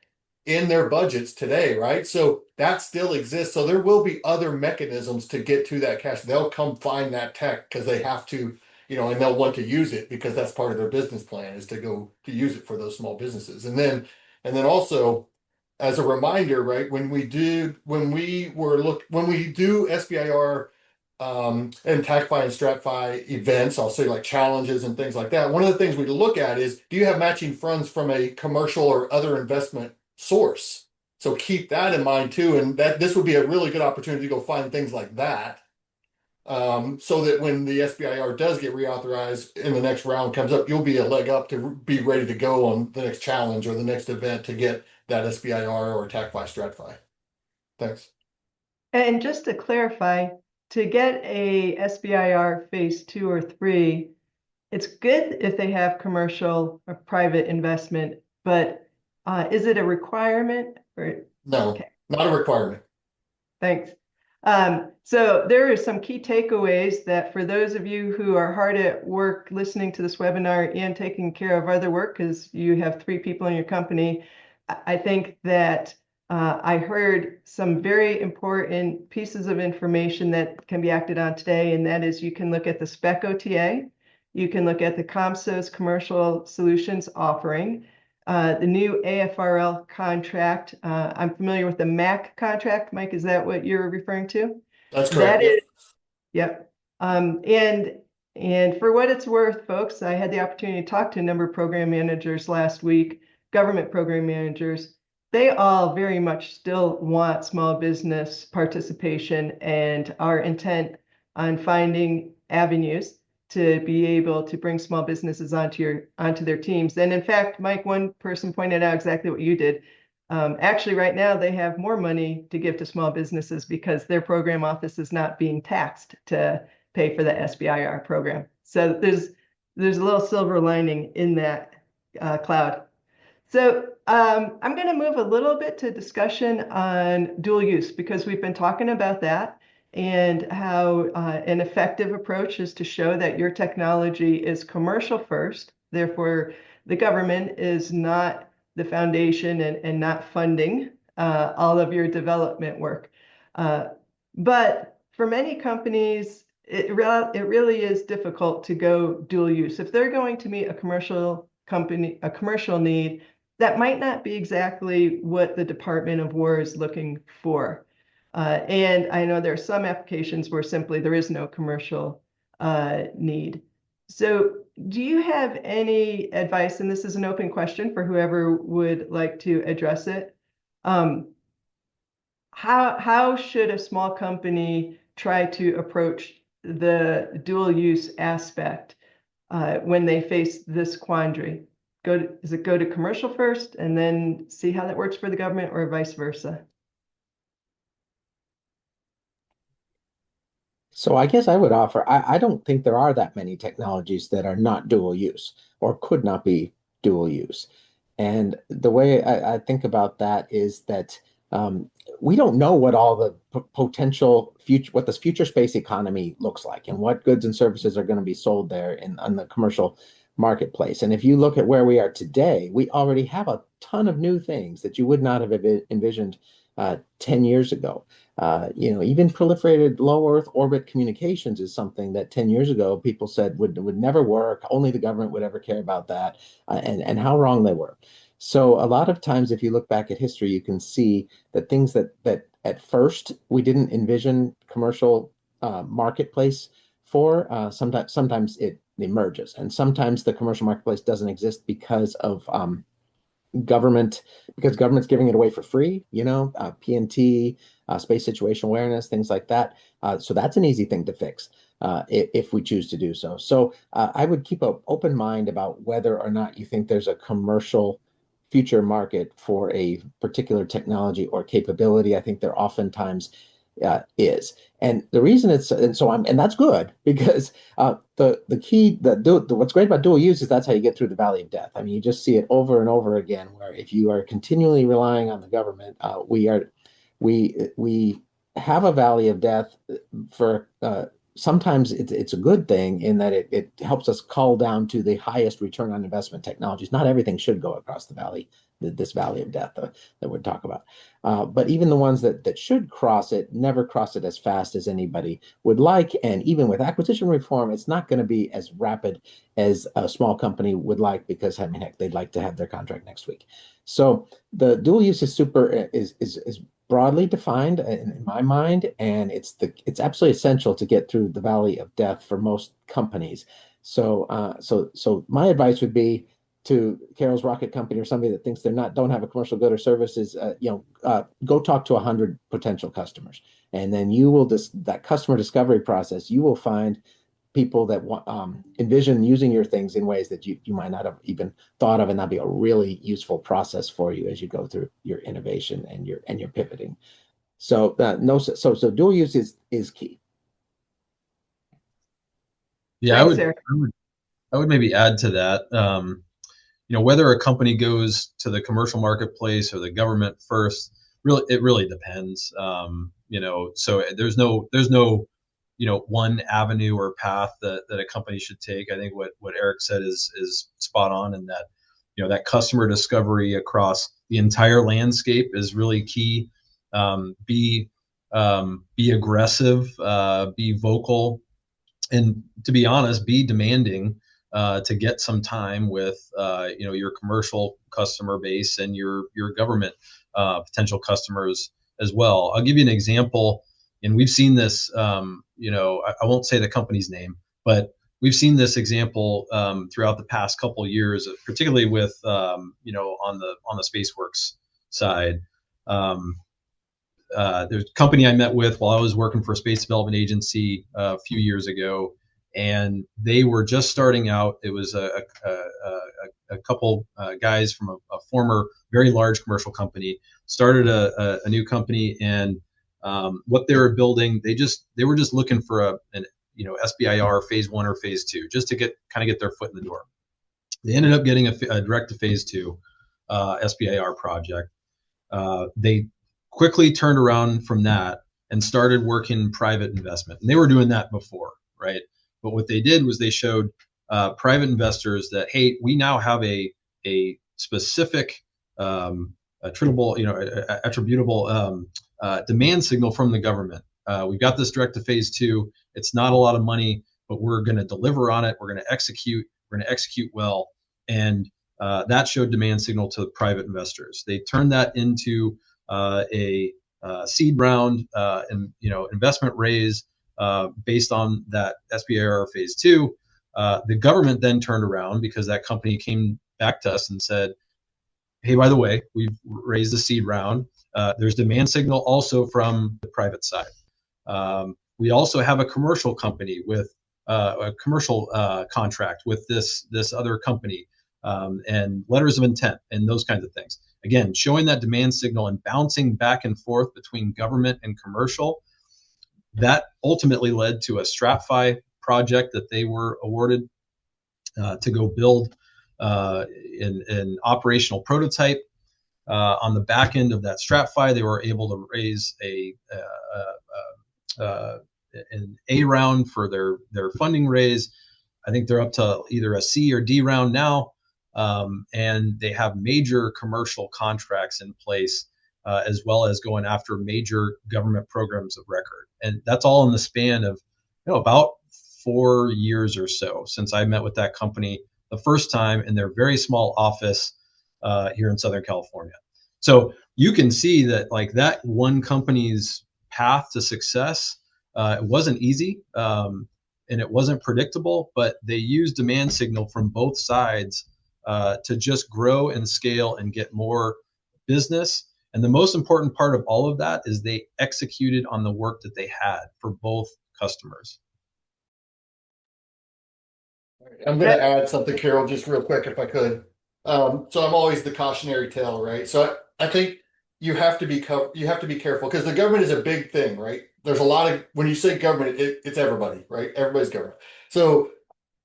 S4: in their budgets today, right? So that still exists. So there will be other mechanisms to get to that cash. They'll come find that tech because they have to, and they'll want to use it because that's part of their business plan is to go to use it for those small businesses. And then also as a reminder, right, when we do SBIR and TACFI and StratFi events, I'll say like challenges and things like that. One of the things we look at is, do you have matching funds from a commercial or other investment source. So keep that in mind too, and that this would be a really good opportunity to go find things like that, so that when the SBIR does get reauthorized and the next round comes up, you'll be a leg up to be ready to go on the next challenge or the next event to get that SBIR or TACFI StratFi. Thanks.
S2: And just to clarify, to get a SBIR phase 2 or 3, it's good if they have commercial or private investment, but is it a requirement or?
S4: No,
S2: Okay.
S4: not a requirement.
S2: Thanks. So there are some key takeaways that for those of you who are hard at work listening to this webinar and taking care of other work, because you have 3 people in your company, I think that I heard some very important pieces of information that can be acted on today, and that is you can look at the spec OTA, you can look at the ComSo's commercial solutions offering, the new AFRL contract. I'm familiar with the MAC contract. Mike, is that what you're referring to?
S4: That's correct.
S2: That is, yep. And for what it's worth, folks, I had the opportunity to talk to a number of program managers last week, government program managers. They all very much still want small business participation and are intent on finding avenues to be able to bring small businesses onto their teams. And in fact, Mike, one person pointed out exactly what you did. Actually, right now they have more money to give to small businesses because their program office is not being taxed to pay for the SBIR program. So there's a little silver lining in that cloud. So I'm going to move a little bit to discussion on dual use because we've been talking about that and how an effective approach is to show that your technology is commercial first. Therefore, the government is not the foundation and not funding all of your development work. But for many companies, it really is difficult to go dual use. If they're going to meet a commercial need, that might not be exactly what the Department of War is looking for. And I know there are some applications where simply there is no commercial need. So do you have any advice, and this is an open question for whoever would like to address it. How should a small company try to approach the dual use aspect when they face this quandary? Does it go to commercial first and then see how that works for the government, or vice versa?
S5: So I guess I would offer, I don't think there are that many technologies that are not dual use or could not be dual use. And the way I think about that is that we don't know what all the potential future, what this future space economy looks like and what goods and services are going to be sold there on the commercial marketplace. And if you look at where we are today, we already have a ton of new things that you would not have envisioned 10 years ago. Even proliferated low Earth orbit communications is something that 10 years ago people said would never work. Only the government would ever care about that, and how wrong they were. So a lot of times, if you look back at history, you can see that things that at first we didn't envision commercial marketplace for, sometimes it emerges, and sometimes the commercial marketplace doesn't exist because of government's giving it away for free, PNT, space situational awareness, things like that. So that's an easy thing to fix if we choose to do so. So I would keep an open mind about whether or not you think there's a commercial future market for a particular technology or capability. I think there oftentimes is. And the reason and that's good because the key what's great about dual use is that's how you get through the valley of death. I mean, you just see it over and over again, where if you are continually relying on the government, we have a valley of death for sometimes it's a good thing in that it helps us cull down to the highest return on investment technologies. Not everything should go across the valley, this valley of death that we're talking about. But even the ones that should cross it never cross it as fast as anybody would like. And even with acquisition reform, it's not going to be as rapid as a small company would like, because I mean, heck, they'd like to have their contract next week. So the dual use is is broadly defined in my mind, and it's absolutely essential to get through the valley of death for most companies. So my advice would be to Carol's rocket company or somebody that thinks don't have a commercial good or service is, go talk to 100 potential customers, and then you will that customer discovery process. You will find people that envision using your things in ways that you might not have even thought of, and that'll be a really useful process for you as you go through your innovation and your pivoting. So so dual use is key.
S3: Yeah,
S2: Thanks, Eric.
S3: I would maybe add to that. Whether a company goes to the commercial marketplace or the government first, it really depends. So there's no one avenue or path that a company should take. I think what Eric said is spot on, and that that customer discovery across the entire landscape is really key. Be aggressive, be vocal, and to be honest, be demanding to get some time with your commercial customer base and your government potential customers as well. I'll give you an example, and we've seen this. I won't say the company's name, but we've seen this example throughout the past couple of years, particularly with on the SpaceWorks side. There's a company I met with while I was working for a space development agency a few years ago, and they were just starting out. It was a couple guys from a former very large commercial company, started a new company, and what they were building, they were just looking for an SBIR phase 1 or phase 2, just to get their foot in the door. They ended up getting a direct to phase 2 SBIR project. They quickly turned around from that and started working private investment. And they were doing that before, right? But what they did was they showed private investors that, hey, we now have a specific attributable demand signal from the government. We've got this direct to phase 2. It's not a lot of money, but we're going to deliver on it. We're going to execute. We're going to execute well. And that showed demand signal to private investors. They turned that into a seed round and investment raise based on that SBIR phase 2. The government then turned around, because that company came back to us and said, hey, by the way, we've raised a seed round. There's demand signal also from the private side. We also have a commercial company with a commercial contract with this other company, and letters of intent and those kinds of things. Again, showing that demand signal and bouncing back and forth between government and commercial. That ultimately led to a StratFi project that they were awarded to go build an operational prototype. On the back end of that StratFi, they were able to raise an A round for their funding raise. I think they're up to either a C or D round now, and they have major commercial contracts in place, as well as going after major government programs of record. And that's all in the span of about 4 years or so since I met with that company the first time in their very small office here in Southern California. So you can see that that one company's path to success, it wasn't easy and it wasn't predictable, but they used demand signal from both sides to just grow and scale and get more business. And the most important part of all of that is they executed on the work that they had for both customers.
S4: I'm going to add something, Carol, just real quick, if I could. So I'm always the cautionary tale, right? So I think you have to be careful, because the government is a big thing, right? There's a lot of, when you say government, it's everybody, right? Everybody's government. So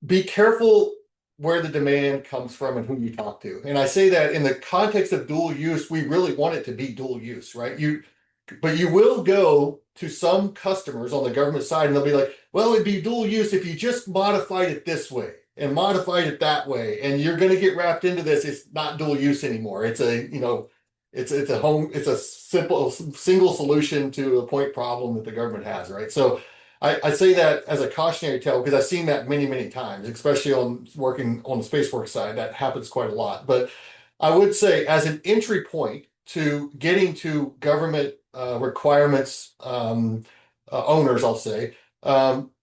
S4: be careful where the demand comes from and who you talk to. And I say that in the context of dual use, we really want it to be dual use, right? But you will go to some customers on the government side and they'll be like, well, it'd be dual use if you just modified it this way and modified it that way. And you're going to get wrapped into this. It's not dual use anymore. It's a simple single solution to a point problem that the government has, right? So I say that as a cautionary tale, because I've seen that many, many times, especially on working on the SpaceWorks side. That happens quite a lot. But I would say, as an entry point to getting to government requirements, owners, I'll say,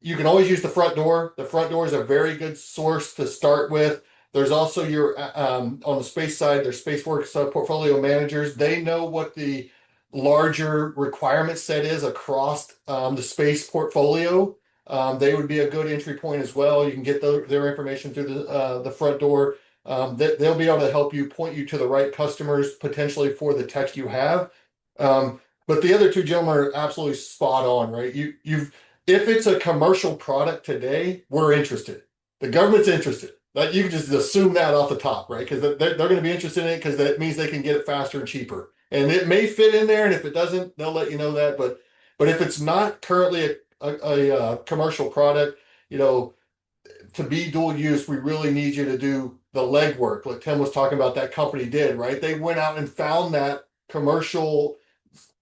S4: you can always use the front door. The front door is a very good source to start with. There's also your on the space side, there's SpaceWorks portfolio managers. They know what the larger requirement set is across the space portfolio. They would be a good entry point as well. You can get their information through the front door. They'll be able to help you point you to the right customers potentially for the tech you have. But the other two gentlemen are absolutely spot on, right? If it's a commercial product today, we're interested. The government's interested. Like, you can just assume that off the top, right? Because they're going to be interested in it because that means they can get it faster and cheaper. And it may fit in there, and if it doesn't, they'll let you know that. But if it's not currently a commercial product, to be dual use, we really need you to do the legwork, like Tim was talking about. That company did, right? They went out and found that commercial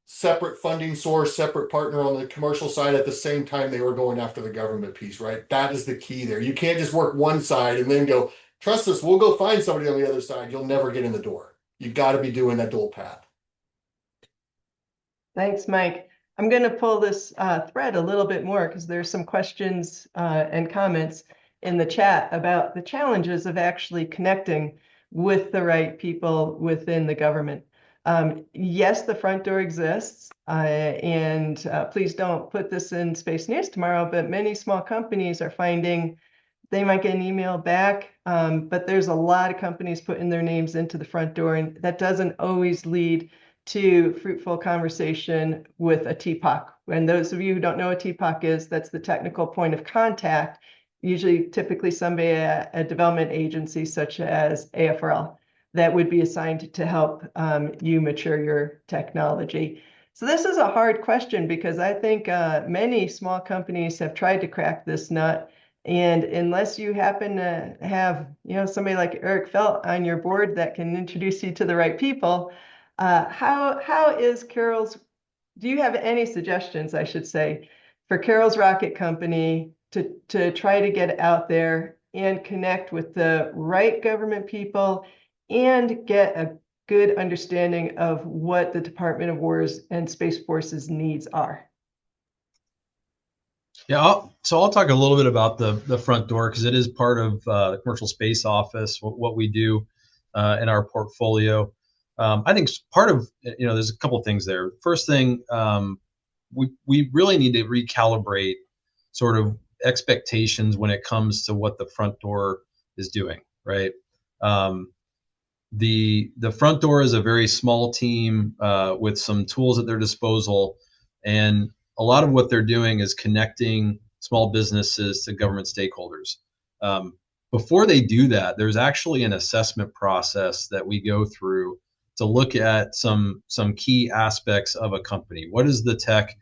S4: separate funding source, separate partner on the commercial side at the same time they were going after the government piece, right? That is the key there. You can't just work one side and then go, trust us, we'll go find somebody on the other side. You'll never get in the door. You got to be doing that dual path.
S2: Thanks, Mike. I'm going to pull this thread a little bit more because there's some questions and comments in the chat about the challenges of actually connecting with the right people within the government. Yes, the front door exists, and please don't put this in Space News tomorrow, but many small companies are finding they might get an email back, but there's a lot of companies putting their names into the front door, and that doesn't always lead to fruitful conversation with a TPOC. And those of you who don't know what TPOC is, that's the technical point of contact, usually typically somebody at a development agency such as AFRL that would be assigned to help you mature your technology. So this is a hard question because I think many small companies have tried to crack this nut. And unless you happen to have, somebody like Eric Felt on your board that can introduce you to the right people, how is Carol's, do you have any suggestions, I should say, for Carol's Rocket Company to try to get out there and connect with the right government people and get a good understanding of what the Department of War's and Space Force's needs are?
S3: Yeah, so I'll talk a little bit about the front door because it is part of the Commercial Space Office, what we do in our portfolio. I think part of, there's a couple of things there. First thing, we really need to recalibrate sort of expectations when it comes to what the front door is doing, right? The front door is a very small team with some tools at their disposal, and a lot of what they're doing is connecting small businesses to government stakeholders. Before they do that, there's actually an assessment process that we go through to look at some key aspects of a company. What is the tech?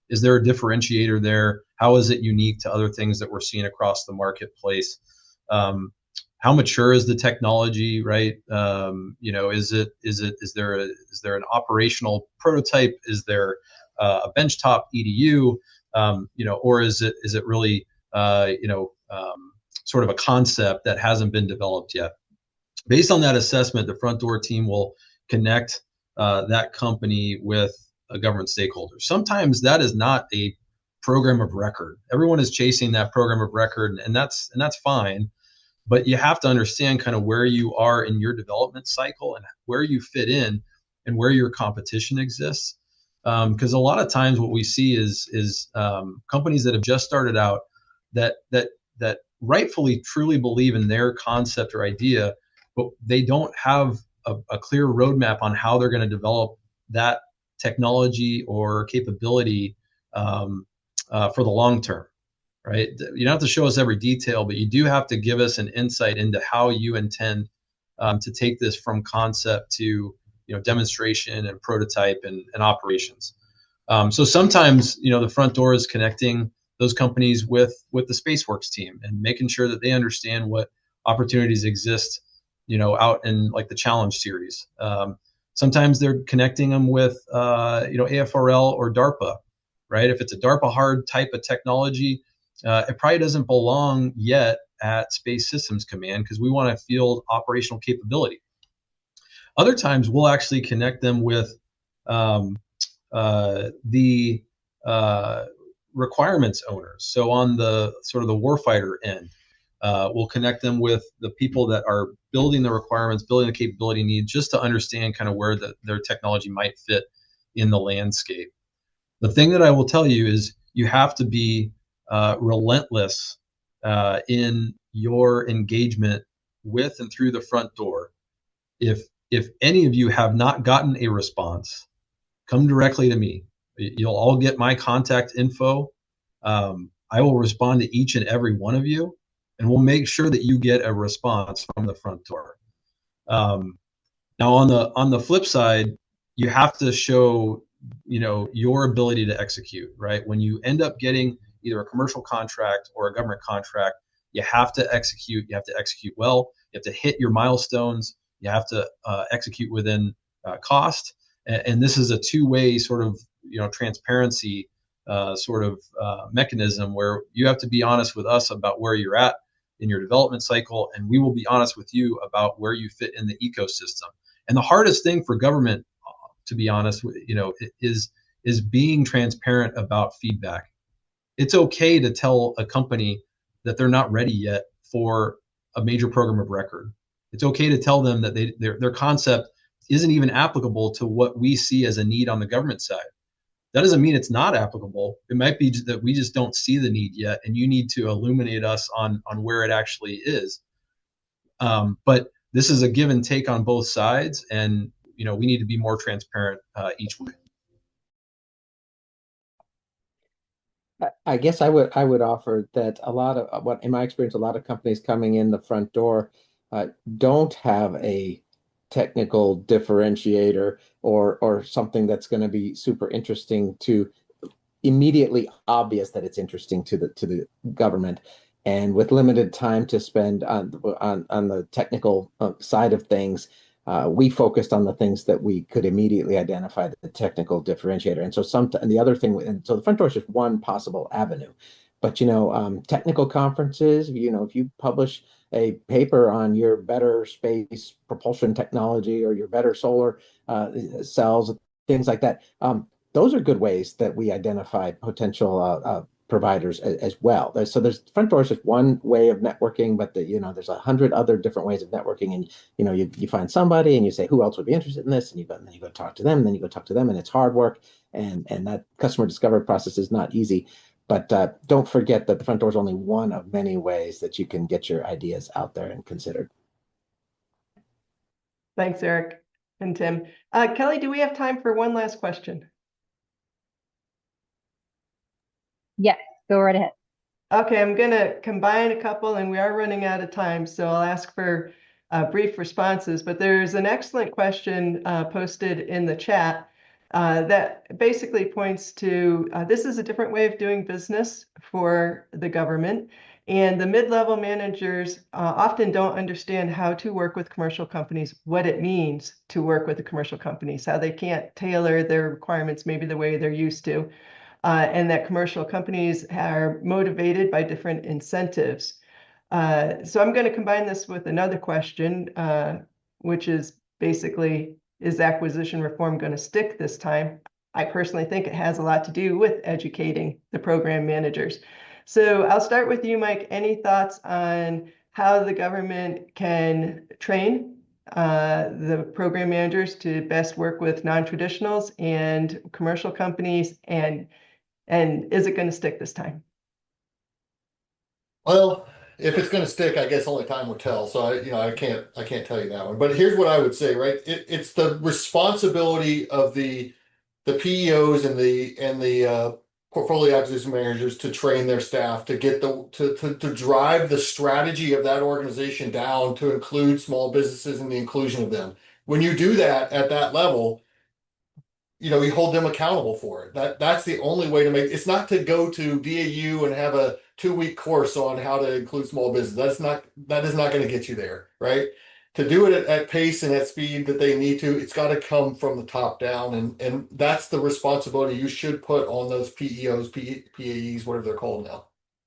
S3: Is there a differentiator there? How is it unique to other things that we're seeing across the marketplace? How mature is the technology, right? Is there an operational prototype? Is there a benchtop EDU? Or is it really sort of a concept that hasn't been developed yet? Based on that assessment, the front door team will connect that company with a government stakeholder. Sometimes that is not a program of record. Everyone is chasing that program of record, and that's fine. But you have to understand kind of where you are in your development cycle and where you fit in and where your competition exists. Because a lot of times what we see is companies that have just started out that rightfully truly believe in their concept or idea, but they don't have a clear roadmap on how they're going to develop that technology or capability for the long term, right? You don't have to show us every detail, but you do have to give us an insight into how you intend to take this from concept to demonstration and prototype and operations. So sometimes the front door is connecting those companies with the SpaceWorks team and making sure that they understand what opportunities exist out in like the challenge series. Sometimes they're connecting them with AFRL or DARPA, right? If it's a DARPA hard type of technology, it probably doesn't belong yet at Space Systems Command because we want to field operational capability. Other times we'll actually connect them with the requirements owners. So on the sort of the warfighter end, We'll connect them with the people that are building the requirements, building the capability needs, just to understand kind of where their technology might fit in the landscape. The thing that I will tell you is you have to be relentless in your engagement with and through the front door. If any of you have not gotten a response, come directly to me. You'll all get my contact info. I will respond to each and every one of you, and we'll make sure that you get a response from the front door. Now, on the flip side, you have to show, your ability to execute, right? When you end up getting either a commercial contract or a government contract, you have to execute. You have to execute well. You have to hit your milestones. You have to execute within cost. And this is a two-way sort of, transparency mechanism where you have to be honest with us about where you're at in your development cycle, and we will be honest with you about where you fit in the ecosystem. And the hardest thing for government, to be honest, is being transparent about feedback. It's okay to tell a company that they're not ready yet for a major program of record. It's okay to tell them that their concept isn't even applicable to what we see as a need on the government side. That doesn't mean it's not applicable. It might be that we just don't see the need yet, and you need to illuminate us on where it actually is. But this is a give and take on both sides, and we need to be more transparent each way.
S5: I guess I would offer that a lot of what, in my experience, a lot of companies coming in the front door don't have a technical differentiator or something that's going to be super interesting to immediately obvious that it's interesting to the government. And with limited time to spend on the technical side of things, we focused on the things that we could immediately identify the technical differentiator. And so and the other thing, and so the front door is just one possible avenue. But technical conferences, if you publish a paper on your better space propulsion technology or your better solar cells, things like that, those are good ways that we identify potential providers as well. So there's front door is just one way of networking, but there's 100 other different ways of networking. And you find somebody and you say, who else would be interested in this? And then you go talk to them, and then you go talk to them, and it's hard work. And that customer discovery process is not easy. But don't forget that the front door is only one of many ways that you can get your ideas out there and considered.
S2: Thanks, Eric and Tim. Kelly, do we have time for one last question?
S1: Yes, go right ahead.
S2: Okay, I'm going to combine a couple, and we are running out of time, so I'll ask for brief responses. But there's an excellent question posted in the chat that basically points to this is a different way of doing business for the government. And the mid-level managers often don't understand how to work with commercial companies, what it means to work with the commercial companies, how they can't tailor their requirements maybe the way they're used to. And that commercial companies are motivated by different incentives. So I'm going to combine this with another question, which is basically, is acquisition reform going to stick this time? I personally think it has a lot to do with educating the program managers. So I'll start with you, Mike. Any thoughts on how the government can train the program managers to best work with non-traditionals and commercial companies, and is it going to stick this time?
S4: Well, if it's going to stick, I guess only time will tell. So I can't tell you that one. But here's what I would say, right? It's the responsibility of the PEOs and the portfolio acquisition managers to train their staff to get to drive the strategy of that organization down to include small businesses and the inclusion of them. When you do that at that level, you hold them accountable for it. That's the only way to make it's not to go to DAU and have a 2-week course on how to include small business. That is not going to get you there, right? To do it at pace and at speed that they need to, it's got to come from the top down, and that's the responsibility you should put on those PEOs, PAEs, whatever they're called now.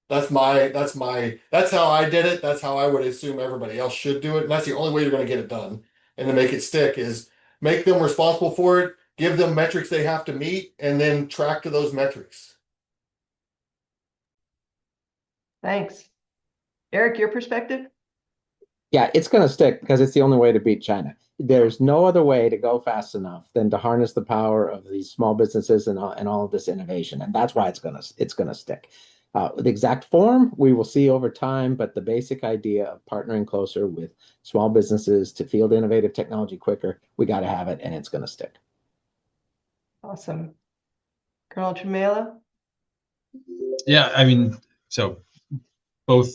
S4: That's how I did it. That's how I would assume everybody else should do it, and that's the only way you're going to get it done and to make it stick is make them responsible for it. Give them metrics they have to meet, and then track to those metrics.
S2: Thanks. Eric, your perspective?
S5: Yeah, it's going to stick because it's the only way to beat China. There's no other way to go fast enough than to harness the power of these small businesses and all of this innovation, and that's why it's gonna stick. The exact form we will see over time, but the basic idea of partnering closer with small businesses to field innovative technology quicker, we got to have it, and it's going to stick.
S2: Awesome. Colonel Tremela?
S3: Yeah, I mean, so both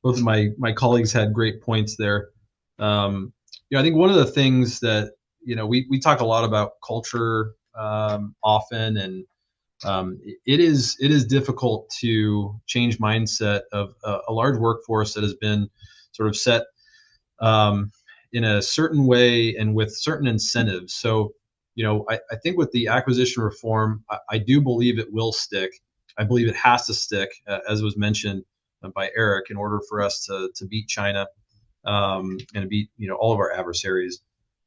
S3: both of my colleagues had great points there. I think one of the things that we talk a lot about culture often, and it is difficult to change mindset of a large workforce that has been sort of set in a certain way and with certain incentives. So, I think with the acquisition reform, I do believe it will stick. I believe it has to stick, as was mentioned by Eric, in order for us to beat China and beat all of our adversaries.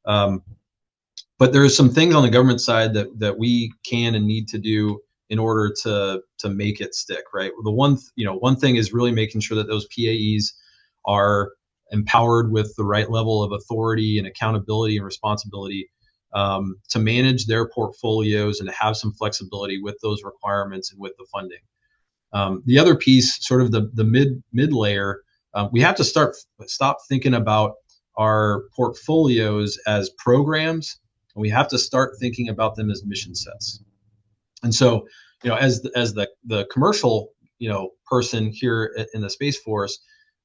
S3: But there's some things on the government side that we can and need to do in order to make it stick, right? The one thing is really making sure that those PAEs are empowered with the right level of authority and accountability and responsibility to manage their portfolios and to have some flexibility with those requirements and with the funding. The other piece, sort of the mid layer, we have to stop thinking about our portfolios as programs, and we have to start thinking about them as mission sets. And so, as the commercial person here in the Space Force,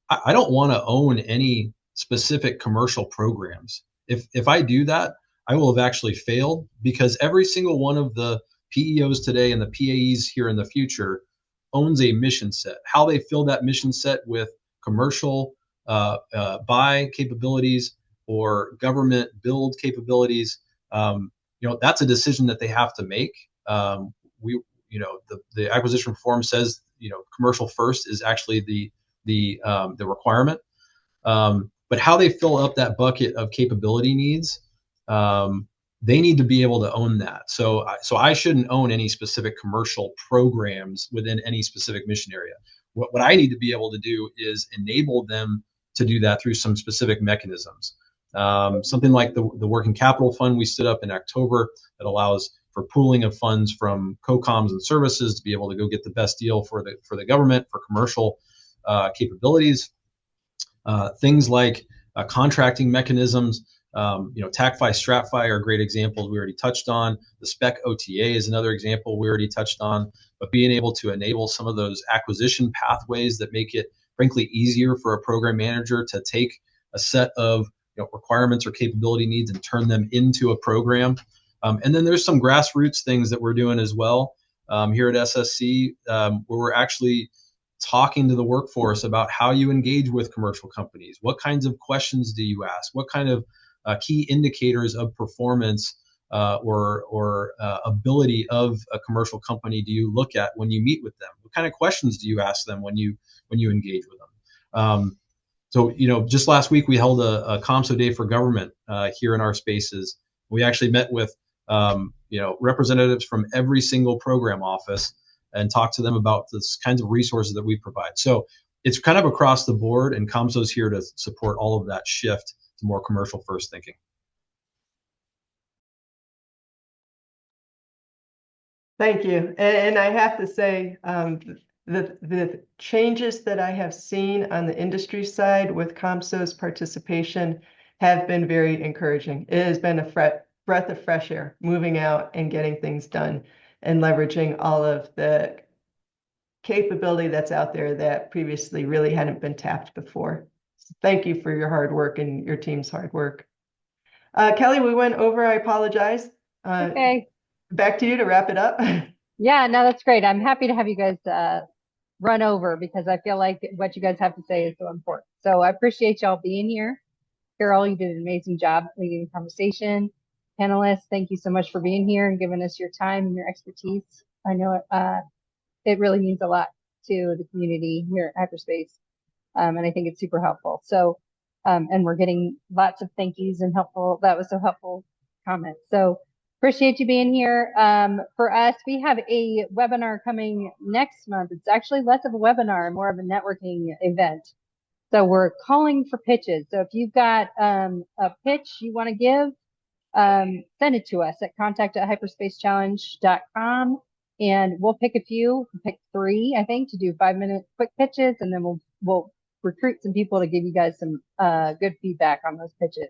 S3: I don't want to own any specific commercial programs. If I do that, I will have actually failed, because every single one of the PEOs today and the PAEs here in the future owns a mission set. How they fill that mission set with commercial buy capabilities or government build capabilities, that's a decision that they have to make. The acquisition reform says commercial first is actually the requirement, but how they fill up that bucket of capability needs, they need to be able to own that. So I shouldn't own any specific commercial programs within any specific mission area. What I need to be able to do is enable them to do that through some specific mechanisms. Something like the working capital fund we stood up in October that allows for pooling of funds from COCOMs and services to be able to go get the best deal for the government for commercial capabilities. Things like contracting mechanisms, TACFI, StratFi are great examples we already touched on. The spec OTA is another example we already touched on. But being able to enable some of those acquisition pathways that make it, frankly, easier for a program manager to take a set of requirements or capability needs and turn them into a program. And then there's some grassroots things that we're doing as well here at SSC, where we're actually talking to the workforce about how you engage with commercial companies. What kinds of questions do you ask? What kind of key indicators of performance or ability of a commercial company do you look at when you meet with them? What kind of questions do you ask them when you engage with them? So just last week we held a ComSo Day for Government here in our spaces. We actually met with representatives from every single program office and talk to them about the kinds of resources that we provide. So it's kind of across the board, and ComSo is here to support all of that shift to more commercial first thinking.
S2: Thank you. And I have to say, the changes that I have seen on the industry side with ComSo's participation have been very encouraging. It has been a breath of fresh air, moving out and getting things done and leveraging all of the capability that's out there that previously really hadn't been tapped before. So thank you for your hard work and your team's hard work. Kelly, we went over. I apologize.
S1: Okay.
S2: Back to you to wrap it up.
S1: Yeah, no, that's great. I'm happy to have you guys run over, because I feel like what you guys have to say is so important. So I appreciate y'all being here. Carol, you did an amazing job leading the conversation. Panelists, thank you so much for being here and giving us your time and your expertise. I know it really means a lot to the community here at Hyperspace, and I think it's super helpful. So, and we're getting lots of thank yous and helpful. That was so helpful comments. So Appreciate you being here. For us, we have a webinar coming next month. It's actually less of a webinar, more of a networking event. So we're calling for pitches. So if you've got a pitch you want to give, send it to us at contact@hyperspacechallenge.com, and we'll pick a few. We'll pick 3, I think, to do 5-minute quick pitches, and then we'll recruit some people to give you guys some good feedback on those pitches.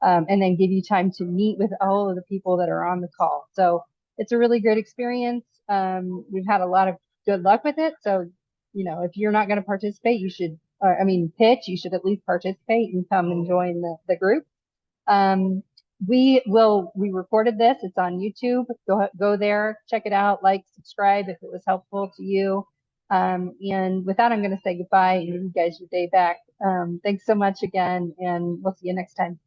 S1: And then give you time to meet with all of the people that are on the call. So it's a really great experience. We've had a lot of good luck with it. So, you know, if you're not going to participate, you should, pitch, you should at least participate and come and join the group. We recorded this. It's on YouTube. Go there, check it out, like, subscribe if it was helpful to you. And with that, I'm going to say goodbye and give you guys your day back. Thanks so much again, and we'll see you next time.